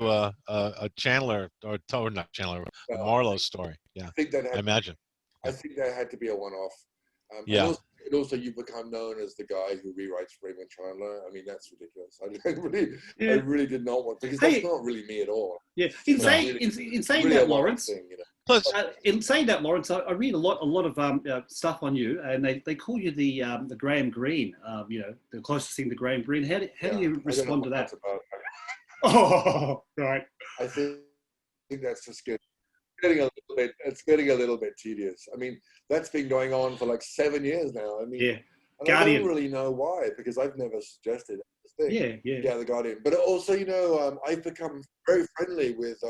a Chandler or not Chandler, a Marlowe story. Yeah, I imagine. I think that had to be a one-off. Yeah. And also, you become known as the guy who rewrites Raymond Chandler. I mean, that's ridiculous. I really did not want, because that's not really me at all. Yeah. In saying that, Lawrence. Thing, Plus, in saying that, Lawrence, I read a lot of stuff on you, and they call you the Graham Greene. The closest thing to Graham Greene. How do you respond to that? Oh, right. I think that's just good. It's getting a little bit tedious. I mean, that's been going on for like 7 years now. I mean, and I don't really know why, because I've never suggested this thing. Yeah, the Guardian. But also, I've become very friendly with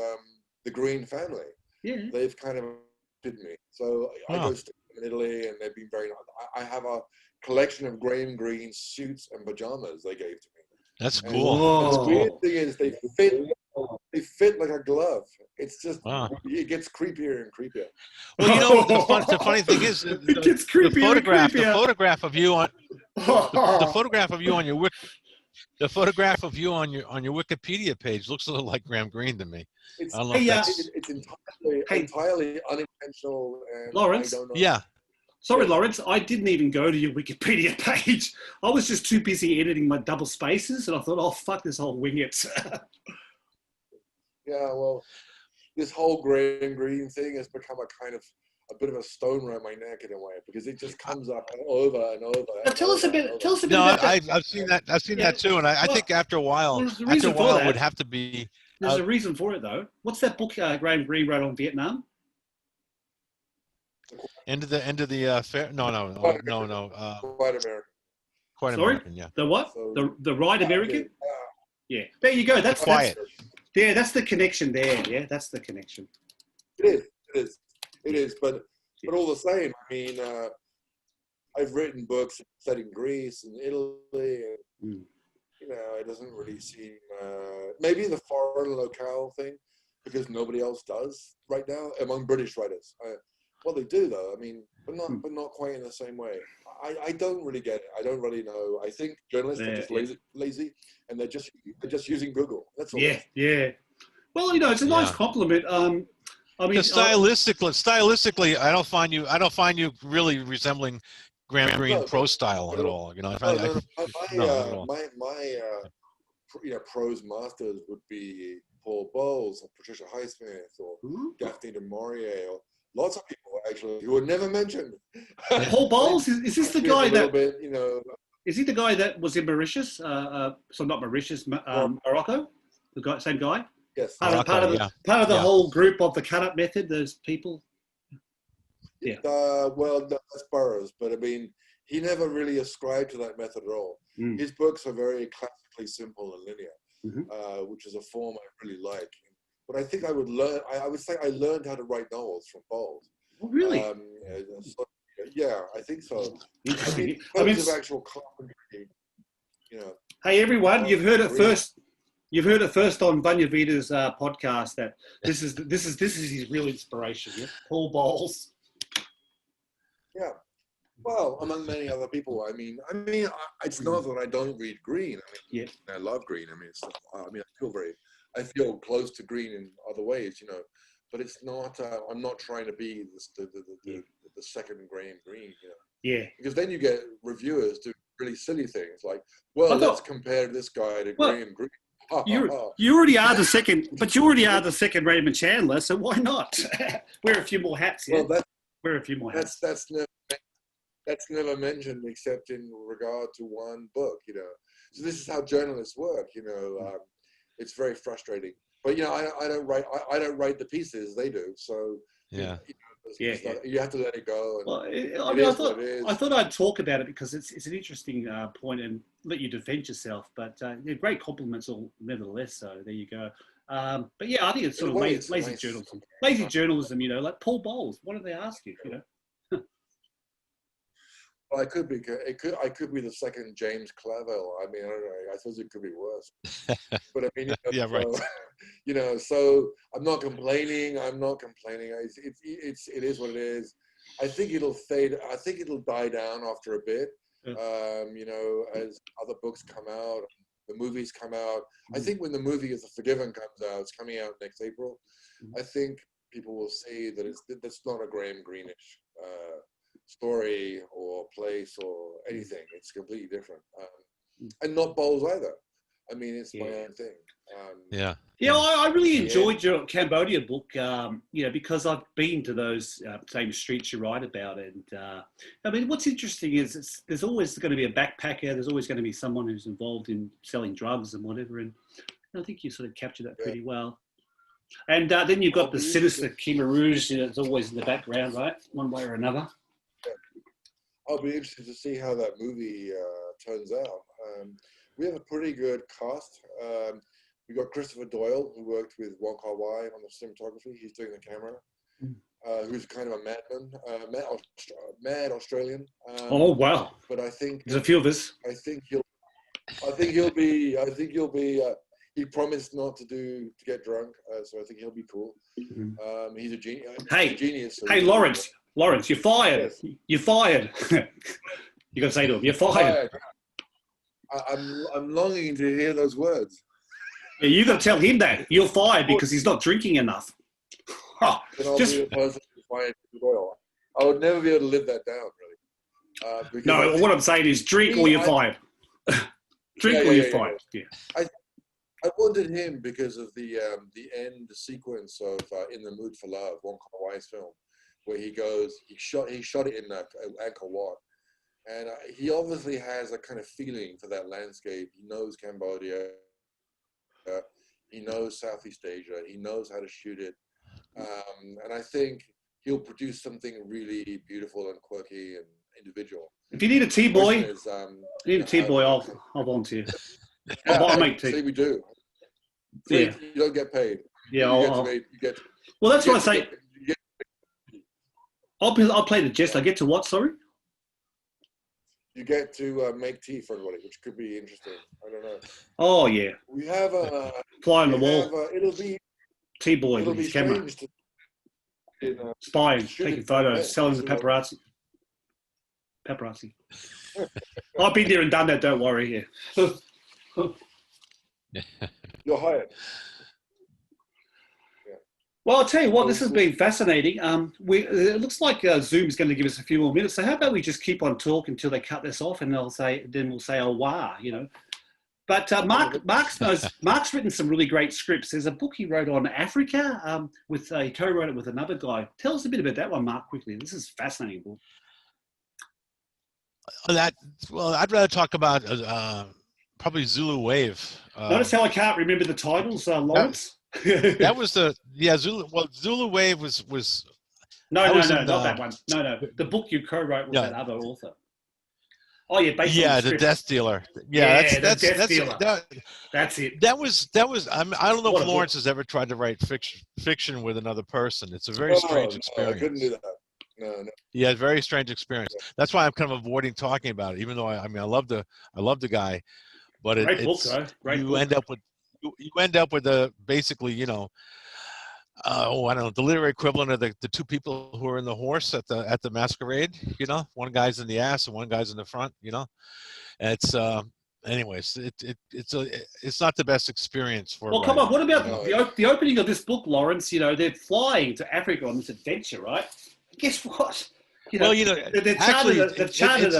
the Greene family. Yeah, they've kind of adopted me. So I go to in Italy, and they've been very nice. I have a collection of Graham Greene suits and pajamas they gave to me. That's cool. And the weird thing is they fit like a glove. It's just, it gets creepier and creepier. Well, the funny thing is, the photograph of you on the photograph of you on your Wikipedia page looks a little like Graham Greene to me. It's entirely unintentional. And Lawrence? I don't know. Yeah. Sorry, Lawrence, I didn't even go to your Wikipedia page. I was just too busy editing my double spaces, and I thought, oh, fuck this, I'll wing it. Yeah, well, this whole Graham Greene thing has become a bit of a stone around my neck in a way, because it just comes up over and over. Now, tell us a bit about that. I've seen that. I've seen that too, and I think after a while, it would have to be. There's a reason for it, though. What's that book Graham Greene wrote on Vietnam? End of the affair? No. Quite American. Quite American, yeah. The what? The Right American? Yeah. There you go. That's quiet. That's the connection there. Yeah, that's the connection. It is. But all the same, I mean, I've written books set in Greece and Italy, and it doesn't really seem. Maybe the foreign locale thing, because nobody else does right now among British writers. Well, they do though. I mean, but not quite in the same way. I don't really get it. I don't really know. I think journalists are just lazy, and they're just using Google. That's all. Yeah. Well, it's a nice compliment. I mean, stylistically, I don't find you really resembling Graham Greene prose style at all. prose masters would be Paul Bowles or Patricia Highsmith or Daphne du Maurier or lots of people actually who were never mentioned. Paul Bowles, is this the guy that? Bit, is he the guy that was in Mauritius? So not Mauritius, Morocco. The guy, same guy. Yes. Part of the whole group of the cut-up method. Those people. Yeah. Well, that's Burroughs, but I mean, he never really ascribed to that method at all. His books are very classically simple and linear, which is a form I really like. But I think I would say I learned how to write novels from Bowles. Oh, really? Yeah, I think so. Interesting. I mean, of actual carpentry, Hey, everyone, you've heard it first. You've heard it first on Vanya Vita's podcast that this is his real inspiration. Yeah? Paul Bowles. Yeah. Well, among many other people, I mean, it's not that I don't read Green. I mean, I love Green. I mean, I feel close to Green in other ways, but it's not. I'm not trying to be the second Graham Greene, Yeah. Because then you get reviewers do really silly things like, well, let's compare this guy to Graham Greene. You already are the second, but you already are the second Raymond Chandler, so why not wear a few more hats? Yeah? Well, wear a few more hats. That's never mentioned except in regard to one book, So this is how journalists work, It's very frustrating. But I don't write the pieces; they do. So yeah, you have to let it go. Well, I thought I'd talk about it because it's an interesting point and let you defend yourself. But great compliments, all nevertheless. So there you go. But yeah, I think it's sort of lazy journalism. Lazy journalism, like Paul Bowles. What did they ask you? Well, I could be the second James Clavell. I mean, I don't know. I suppose it could be worse. But I mean, yeah, right. So I'm not complaining. It is what it is. I think it'll fade. I think it'll die down after a bit. As other books come out, the movies come out. I think when the movie of The Forgiven comes out, it's coming out next April. I think people will see that that's not a Graham Greenish story or place or anything. It's completely different, and not Bowles either. I mean, it's my own thing. I really enjoyed your Cambodia book, because I've been to those same streets you write about, and I mean, what's interesting is there's always going to be a backpacker. There's always going to be someone who's involved in selling drugs and whatever, and I think you sort of captured that pretty well. And then you've got the sinister Khmer Rouge. It's always in the background, right? One way or another. I'll be interested to see how that movie turns out. We have a pretty good cast. We got Christopher Doyle, who worked with Wong Kar-wai on the cinematography. He's doing the camera. Who's kind of a madman, mad Australian. Oh wow! But I think there's a few of us. I think he'll be. He promised not to get drunk, so I think he'll be cool. He's a genius. Hey, Lawrence, you're fired. Yes. You're fired. You got to say to him, you're fired. I'm longing to hear those words. Yeah, you got to tell him that you're fired because he's not drinking enough. Then I'll be the person who's fired. I would never be able to live that down, really. No, what I'm saying is drink or you're fired. Drink or you're fired. Yeah. I wanted him because of the end sequence of In the Mood for Love, Wong Kar-wai's film, where he shot it in Angkor Wat, and he obviously has a kind of feeling for that landscape. He knows Cambodia, he knows Southeast Asia, he knows how to shoot it, and I think he'll produce something really beautiful and quirky and individual. If you need a T-boy, I'll volunteer. I'll make tea. See, we do. Yeah. You don't get paid. Yeah, well, that's what I say. I'll play the jest. I get to what? Sorry. You get to make tea for everybody, which could be interesting. I don't know. Oh yeah. We have a fly on the wall. It'll be T-boy with his camera. Spying, taking photos, selling the paparazzi. I've been there and done that. Don't worry. Yeah. You're hired. Yeah. Well, I'll tell you what, this has been fascinating. It looks like Zoom's going to give us a few more minutes. So how about we just keep on talking until they cut this off, and we'll say, "Oh, wow," But Mark's written some really great scripts. There's a book he wrote on Africa. He co-wrote it with another guy. Tell us a bit about that one, Mark, quickly. This is a fascinating book. I'd rather talk about probably Zulu Wave. Notice how I can't remember the titles, Lawrence. That was Zulu. Well, Zulu Wave was. No, not that one. No, the book you co-wrote with that other author. Oh yeah, based on the Death Dealer. That's it. That was. I don't know if Lawrence has ever tried to write fiction with another person. It's a very strange experience. I couldn't do that. No. Yeah, very strange experience. That's why I'm kind of avoiding talking about it, even though I love the guy, but Great book, though. You end up with basically, I don't know, the literary equivalent of the two people who are in the horse at the masquerade. One guy's in the ass and one guy's in the front. It's anyways, it's not the best experience for. Well, come on. What about the opening of this book, Lawrence? They're flying to Africa on this adventure, right? Guess what? They've chartered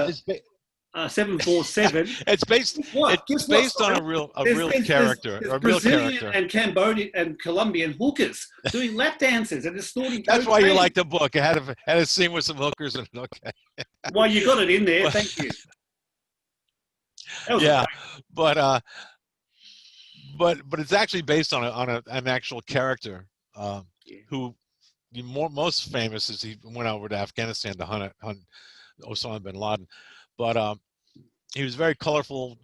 a 747. It's based on a real character. There's Brazilian and Cambodian and Colombian hookers doing lap dances and distorting. That's why you like the book. It had a scene with some hookers and okay. Well, you got it in there. Thank you. Yeah, but it's actually based on an actual character who. Most famous is he went over to Afghanistan to hunt Osama bin Laden, but he was a very colorful,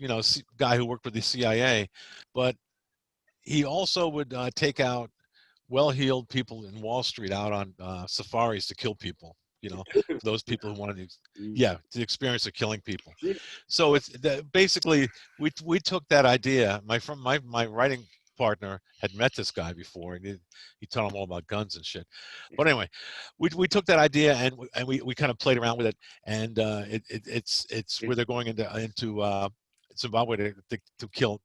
guy who worked with the CIA. But he also would take out well-heeled people in Wall Street out on safaris to kill people. Those people who wanted the experience of killing people. So it's basically we took that idea. My writing partner had met this guy before, and he told him all about guns and shit. But anyway, we took that idea and we kind of played around with it, and it's where they're going into Zimbabwe to kill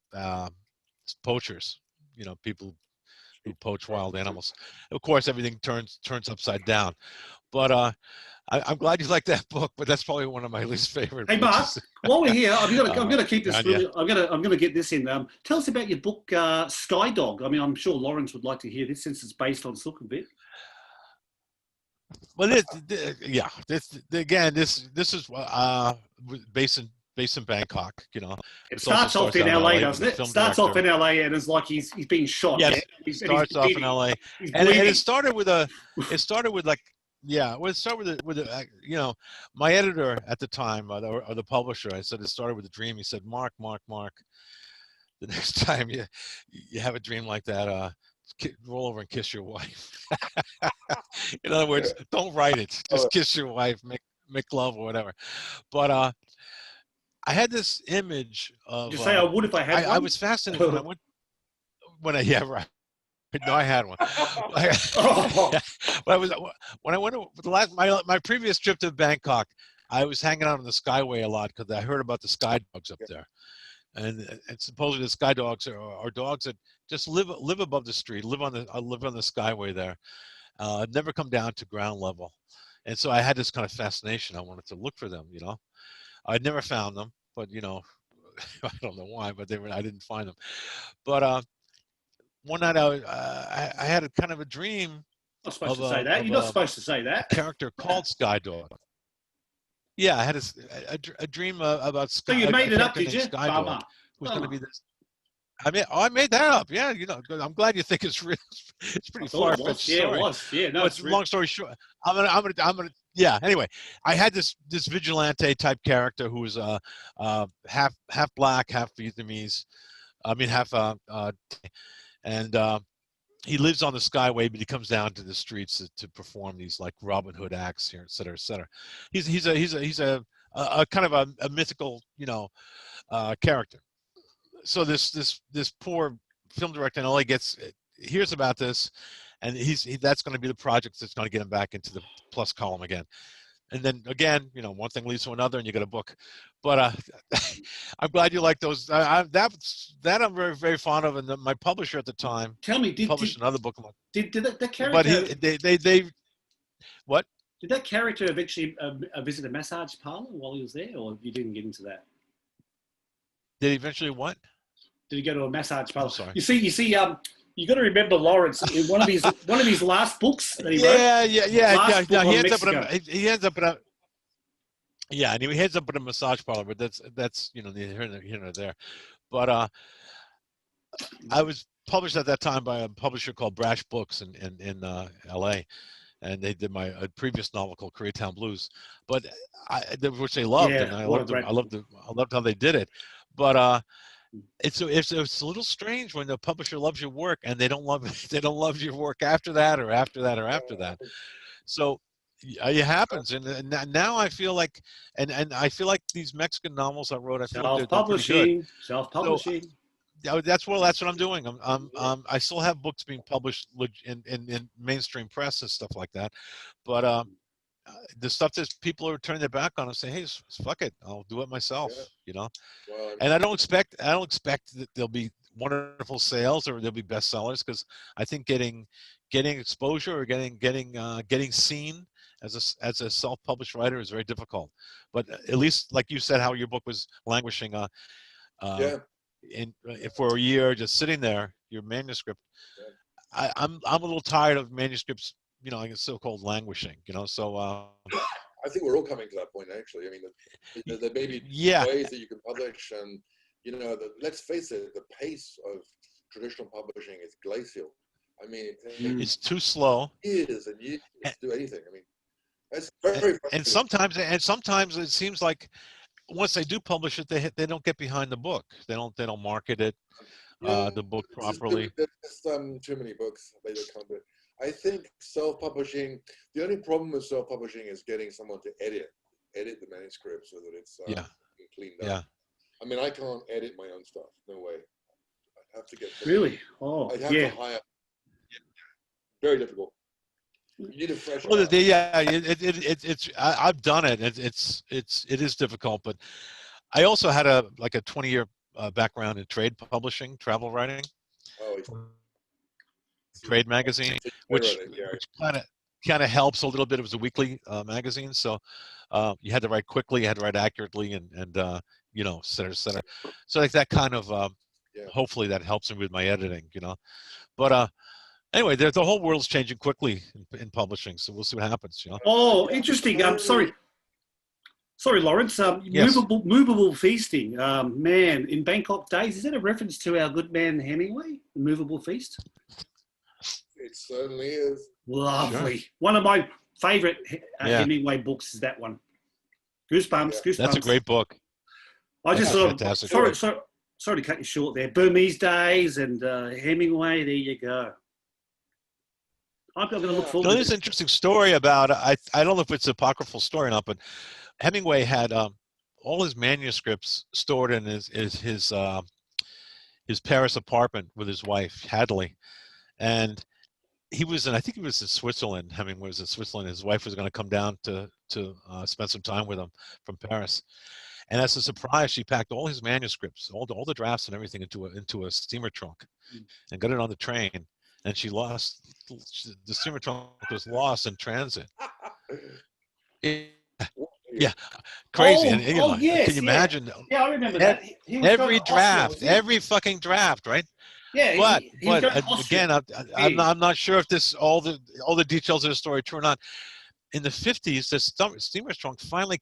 poachers, people who poach wild animals. Of course, everything turns upside down. But I'm glad you like that book, but that's probably one of my least favorite. Hey, Mark, while we're here, I'm gonna keep this. I'm gonna get this in. Tell us about your book, Skydog. I mean, I'm sure Lawrence would like to hear this since it's based on Sook a bit. Well, this is based in Bangkok. It starts off in LA, doesn't it? It starts off in LA, and it's like he's being shot. Yes, it starts off in LA, and it started with my editor at the time, or the publisher. I said it started with a dream. He said, Mark, the next time you have a dream like that, roll over and kiss your wife. In other words, don't write it. Just kiss your wife, make love or whatever. But I had this image of. Did you say I would if I had one? I was fascinated when I right. No, I had one. When I went to my previous trip to Bangkok, I was hanging out on the Skyway a lot because I heard about the sky dogs up there, and supposedly the sky dogs are dogs that just live above the street, live on the Skyway there, never come down to ground level, and so I had this kind of fascination. I wanted to look for them. I'd never found them, but I don't know why, but I didn't find them, but. One night I had a kind of a dream. Not supposed to say that. You're not supposed to say that. A character called Sky Dog. Yeah, I had a dream about Sky. So you made it up, did you? Sky Dog was going to be this. I made that up. Yeah, I'm glad you think it's real. It's pretty far-fetched. Yeah, it was. Yeah, no. But long story short, I'm gonna. Yeah. Anyway, I had this vigilante type character who was half black, half Vietnamese. Half and he lives on the Skyway, but he comes down to the streets to perform these like Robin Hood acts here, et cetera, et cetera. He's a kind of a mythical, character. So this poor film director in LA hears about this, and that's going to be the project that's going to get him back into the plus column again. And then again, one thing leads to another, and you get a book. But I'm glad you like those. That I'm very, very fond of. And my publisher at the time published another book. Did that character? But they what? Did that character eventually visit a massage parlor while he was there, or you didn't get into that? Did he eventually what? did he go to a massage parlor? sorry. You see, you got to remember Lawrence in one of his last books that he wrote. Yeah. No, he on ends up Mexico. he ends up in a yeah, and he heads up in a massage parlor, but that's you know here and there. But I was published at that time by a publisher called Brash Books in L.A. and they did my previous novel called Koreatown Blues, but which they loved, Yeah, and I what a loved great I loved how they did it. But it's a little strange when the publisher loves your work and they don't love your work after that or after that or after that. So it happens, and now I feel like, and I feel like these Mexican novels I wrote, I feel like they're pretty good. Self-publishing. So that's what I'm doing. I still have books being published in mainstream press and stuff like that, but the stuff that people are turning their back on and say, hey, fuck it, I'll do it myself, you know. Well, And I don't expect that there'll be wonderful sales or there'll be bestsellers, because I think getting exposure or getting seen as a self-published writer is very difficult. But at least, like you said, how your book was languishing yeah. For a year, just sitting there, your manuscript. Yeah. I'm a little tired of manuscripts, you know, like so-called languishing, you know. So I think we're all coming to that point, actually. I mean, there may be ways that you can publish, and you know, let's face it, the pace of traditional publishing is glacial. I mean, it's too slow. Years and years to do anything. I mean, that's very and sometimes it seems like once they do publish it, they don't get behind the book. They don't market it, the book properly. There's too many books they can't do it. I think self-publishing. The only problem with self-publishing is getting someone to edit the manuscript so that it's cleaned up. Yeah. I mean, I can't edit my own stuff. No way. I have to get really. Oh, I'd have to hire. Very difficult. You need a fresh. Well, I've done it. It is difficult, but I also had a 20-year background in trade publishing, travel writing. Trade magazine, which kind of helps a little bit. It was a weekly magazine, so you had to write quickly, you had to write accurately, and you know, et cetera. So like that kind of hopefully that helps me with my editing, you know. But anyway, the whole world's changing quickly in publishing, so we'll see what happens, you know. Oh, interesting. I'm sorry, Lawrence. Yes. Movable feasting. Man, in Bangkok Days, is that a reference to our good man Hemingway, The Movable Feast? It certainly is. Lovely. Sure. One of my favorite Hemingway books is that one. Goosebumps. That's a great book. I just sorry to cut you short there. Burmese Days and Hemingway. There you go. I'm going to look forward to there's an interesting story about, I don't know if it's an apocryphal story or not, but Hemingway had all his manuscripts stored in his Paris apartment with his wife, Hadley. And I think he was in Switzerland. Hemingway was in Switzerland. His wife was going to come down to spend some time with him from Paris. And as a surprise, she packed all his manuscripts, all the drafts and everything into a steamer trunk and got it on the train. And the steamer trunk was lost in transit. Yeah, crazy. Yes, can you imagine? Yeah, I remember that. Every draft, every fucking draft, right? Yeah, but again, I'm not sure if all the details of the story are true or not. In the 50s, the steamer trunk finally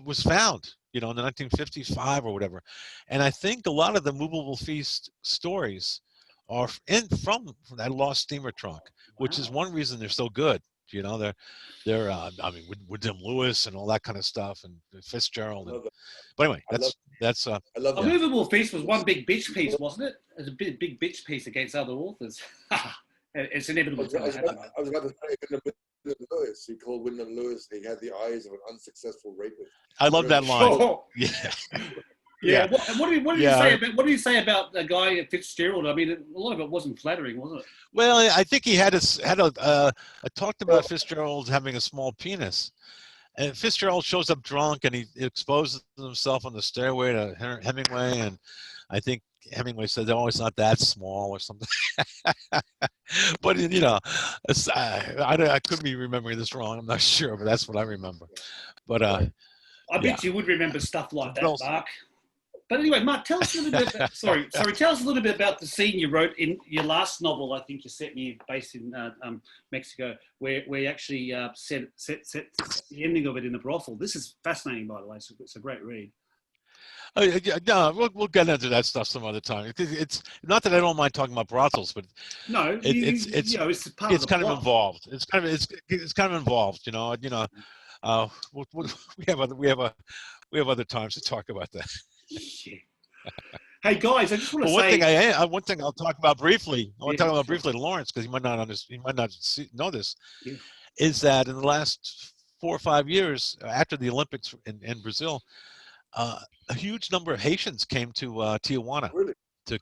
was found, you know, in the 1955 or whatever. And I think a lot of the Movable Feast stories are from that lost steamer trunk, which is one reason they're so good. You know, they're I mean, with Jim Lewis and all that kind of stuff, and Fitzgerald. But anyway, that's I love A Movable Feast was one big bitch piece, wasn't it? It was a big bitch piece against other authors. It's inevitable. I was about to say, Wyndham Lewis. He called Wyndham Lewis. He had the eyes of an unsuccessful rapist. I love that line. Oh. Yeah. What did you say about the guy Fitzgerald? I mean, a lot of it wasn't flattering, wasn't it? Well, I think he had I talked about Fitzgerald having a small penis, and Fitzgerald shows up drunk and he exposes himself on the stairway to Hemingway, and I think Hemingway said, "Oh, it's not that small" or something. But you know, I could be remembering this wrong. I'm not sure, but that's what I remember. But I bet you would remember stuff like that, Mark. But anyway, Mark, tell us a little bit. Tell us a little bit about the scene you wrote in your last novel. I think you set me based in Mexico, where you actually set the ending of it in a brothel. This is fascinating, by the way. So it's a great read. No, we'll get into that stuff some other time. It's not that I don't mind talking about brothels, but no, it's part of the kind plot. of involved. It's kind of involved. We have other times to talk about that. Yeah. Hey guys, I just want to say one thing I'll talk about briefly. I want to talk about sure. briefly to Lawrence, because he might not know this. Yeah. Is that in the last 4 or 5 years after the Olympics in Brazil, a huge number of Haitians came to Tijuana Really? to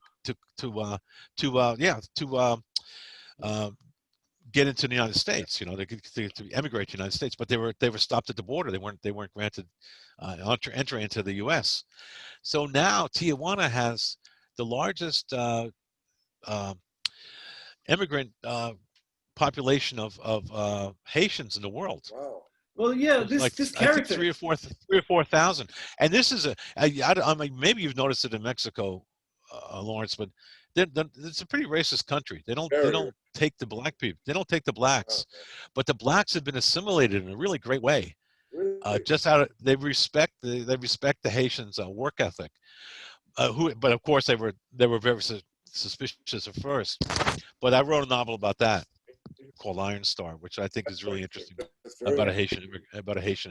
get into the United States. To emigrate to the United States, but they were stopped at the border. They weren't granted entry into the U.S. So now Tijuana has the largest immigrant population of Haitians in the world. Wow. Well, yeah, this character, I think 3 or 4,000, and this is I mean, maybe you've noticed it in Mexico, Lawrence, but it's a pretty racist country. They don't take the black people. They don't take the blacks, but the blacks have been assimilated in a really great way. Really? They respect the Haitians' work ethic. But of course they were very suspicious at first. But I wrote a novel about that called Iron Star, which I think is really interesting about a Haitian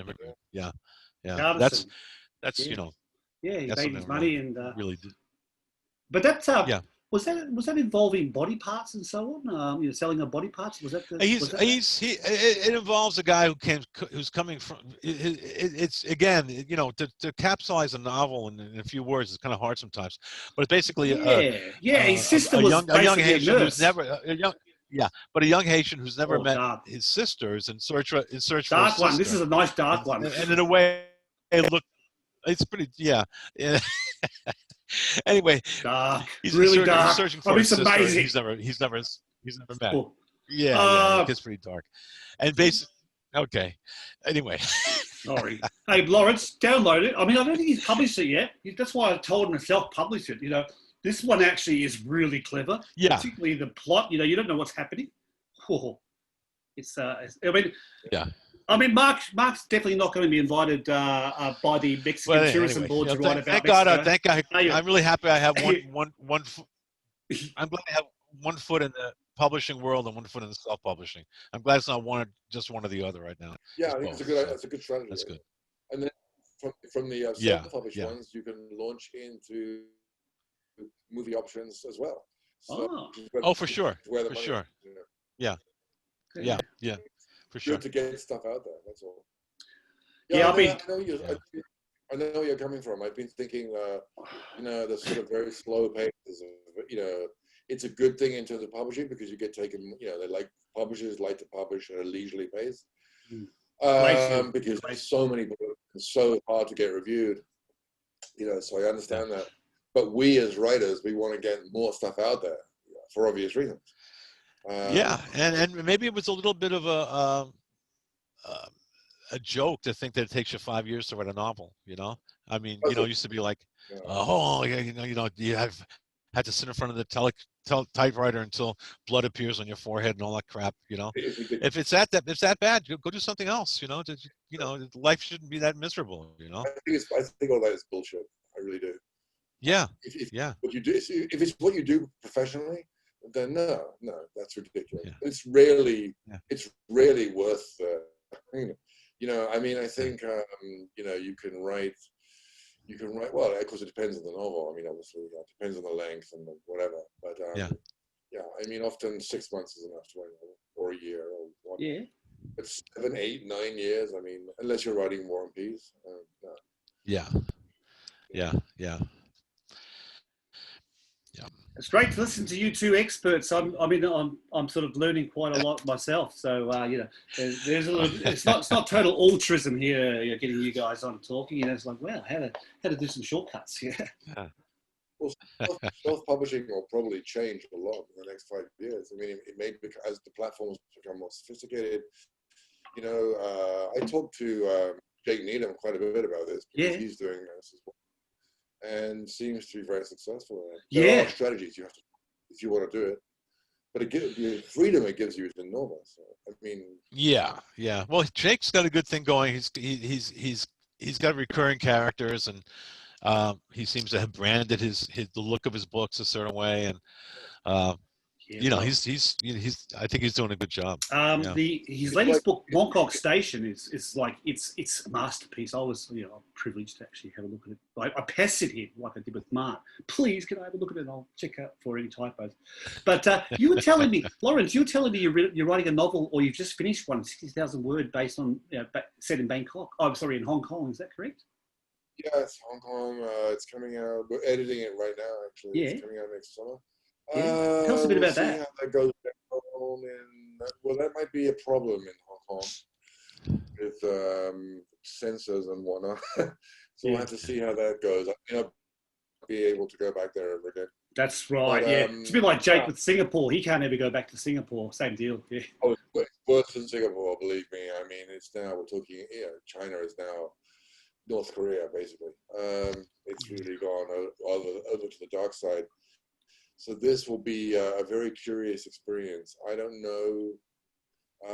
immigrant. Yeah. That's he that's made his money and really did. But that's was that involving body parts and so on? Selling of body parts, was that? It involves a guy who's coming from. It's again, to capsulize a novel in a few words is kind of hard sometimes. But it's basically his sister was a young Haitian a nurse. who's never but a young Haitian who's never met his sisters in search for his dark one. sister. This is a nice dark one, and in a way, it's pretty Anyway, dark, really dark. He's searching for his sister. Amazing. He's never met. Cool. Yeah, it gets pretty dark. And basically, okay. Anyway, sorry. Hey, Lawrence, download it. I mean, I don't think he's published it yet. That's why I told him to self-publish it. This one actually is really clever. Yeah. Particularly the plot. You don't know what's happening. Oh, I mean, Mark's definitely not going to be invited by the Mexican tourism board to write about Mexico. Thank God. I'm really happy I have one. I'm glad I have one foot in the publishing world and one foot in the self-publishing. I'm glad it's not just one or the other right now. Yeah, I think that's a good strategy. That's good. And then from the self-published ones, you can launch into movie options as well. So for sure. For sure. Yeah. For sure. Good to get stuff out there. That's all. I know where you're coming from. I've been thinking, the sort of very slow paces of, it's a good thing in terms of publishing because you get taken, publishers like to publish at a leisurely pace. Because so many books are so hard to get reviewed, so I understand that. But we as writers, we want to get more stuff out there for obvious reasons. And maybe it was a little bit of a joke to think that it takes you 5 years to write a novel. I mean, it used to be like, you had to sit in front of the typewriter until blood appears on your forehead and all that crap. If it's that bad, go do something else. Life shouldn't be that miserable. I think all that is bullshit. I really do. Yeah. What you do, if it's what you do professionally, then no, that's ridiculous. Yeah. It's rarely worth. I mean, I think you can write. Well, of course, it depends on the novel. I mean, obviously, it depends on the length and whatever. But I mean, often 6 months is enough to write a novel, or a year, or one. Yeah. But 7, 8, 9 years. I mean, unless you're writing War and Peace. No. Yeah. It's great to listen to you two experts. I'm sort of learning quite a lot myself. So there's a little. It's not total altruism here. Getting you guys on talking. It's like, wow, how to do some shortcuts. Yeah. Well, self-publishing will probably change a lot in the next 5 years. I mean, it may as the platforms become more sophisticated. I talked to Jake Needham quite a bit about this because he's doing this as well. and seems to be very successful in it. Yeah. There are strategies you have to, if you want to do it, but the freedom it gives you is enormous. I mean, Yeah. Well, Jake's got a good thing going. He's got recurring characters, and he seems to have branded the look of his books a certain way, and he's I think he's doing a good job. His latest book, Bangkok Station, is like it's a masterpiece. I was privileged to actually have a look at it. I pestered him like I did with Mark. Please, can I have a look at it? And I'll check out for any typos. But you were telling me, Lawrence, you're writing a novel, or you've just finished one, 60,000 word, based on set in Bangkok. Oh, I'm sorry, in Hong Kong. Is that correct? Yeah, it's Hong Kong. It's coming out. We're editing it right now. Actually, It's coming out next summer. Yeah. Tell us a bit about that. How that goes down well, that might be a problem in Hong Kong with censors and whatnot. So we'll have to see how that goes. I may not be able to go back there ever again. That's right. But, it's a bit like Jake with Singapore. He can't ever go back to Singapore. Same deal. Yeah. Oh, it's worse than Singapore, believe me. I mean, it's now we're talking. China is now North Korea, basically. It's really gone over to the dark side. So this will be a very curious experience. I don't know.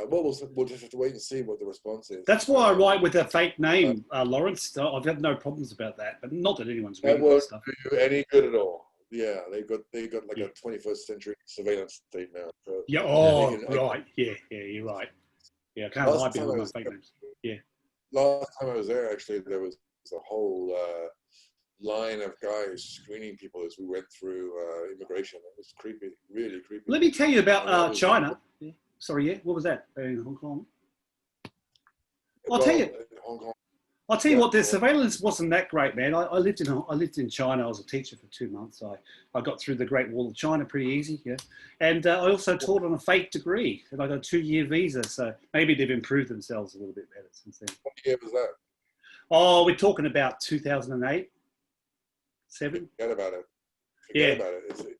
We'll just have to wait and see what the response is. That's why I write with a fake name, Lawrence. I've had no problems about that, but not that anyone's reading that won't stuff. do any good at all. Yeah, they got like a 21st century surveillance state now. So right. Yeah, you're right. Yeah, I can't hide behind my fake names. Yeah. Last time I was there, actually, there was a whole line of guys screening people as we went through immigration. It was creepy, really creepy. Let me tell you about China. Sorry, what was that in Hong Kong? I'll tell you what. The surveillance wasn't that great, man. I lived in China. I was a teacher for 2 months. I got through the Great Wall of China pretty easy, and I also taught on a fake degree, and I got a 2-year visa. So maybe they've improved themselves a little bit better since then. What year was that? Oh, we're talking about 2008, 7. Forget about it. About it.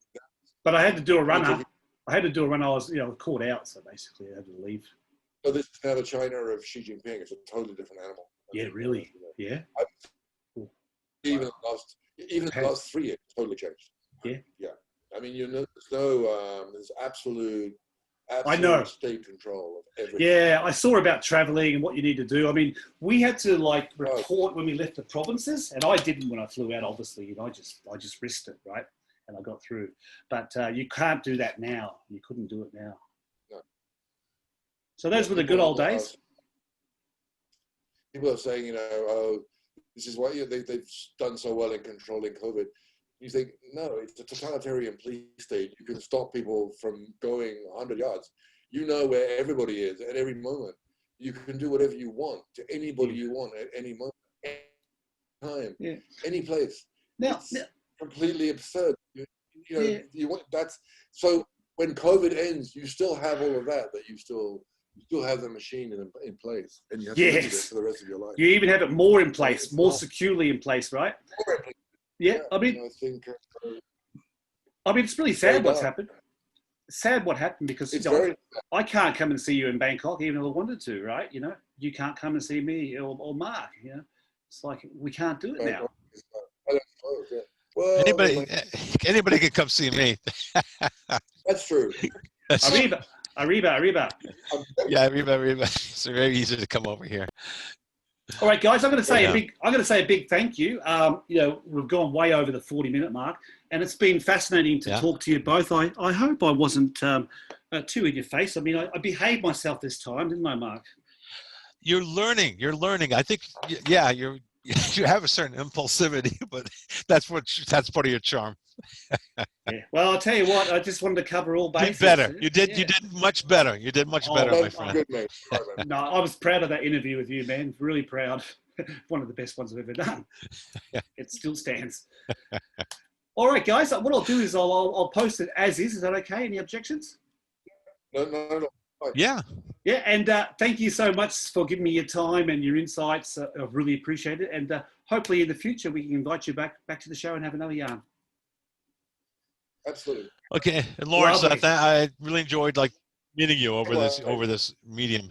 But I had to do a runner. I was caught out, so basically I had to leave. So this is now the China of Xi Jinping. It's a totally different animal. Yeah, really. Yeah. Even the last 3 years, totally changed. Yeah. I mean, there's absolute state control of everything. Yeah, I saw about traveling and what you need to do. I mean, we had to report when we left the provinces, and I didn't when I flew out. Obviously, I just risked it, right? And I got through. But you can't do that now. You couldn't do it now. No. So those were the good old days. People are saying, this is why they've done so well in controlling COVID. You think, no, it's a totalitarian police state. You can stop people from going 100 yards. You know where everybody is at every moment. You can do whatever you want to anybody you want at any moment, any time, any place. It's completely absurd. You want that's so. When COVID ends, you still have all of that. You still have the machine in place, and you have to live with it for the rest of your life. You even have it more in place, more securely in place, right? Yeah, I mean, it's really sad what's happened. Sad what happened because I can't come and see you in Bangkok even if I wanted to, right? You can't come and see me or Mark. It's like we can't do it now. Well, anybody can come see me. That's true. Arriba. Yeah, Arriba. It's very easy to come over here. All right, guys. I'm going to say a big thank you. We've gone way over the 40-minute mark, and it's been fascinating to talk to you both. I hope I wasn't too in your face. I mean, I behaved myself this time, didn't I, Mark? You're learning. I think, you have a certain impulsivity, but that's part of your charm. Well, I'll tell you what. I just wanted to cover all bases. You did much better. You did much better, my friend. Good, mate. No, I was proud of that interview with you, man. Really proud. One of the best ones I've ever done. It still stands. All right, guys. What I'll do is I'll post it as is. Is that okay? Any objections? No. Yeah. Yeah, and thank you so much for giving me your time and your insights. I've really appreciated it. And hopefully in the future we can invite you back to the show and have another yarn. Absolutely. Okay, and Lawrence, I really enjoyed meeting you over this medium.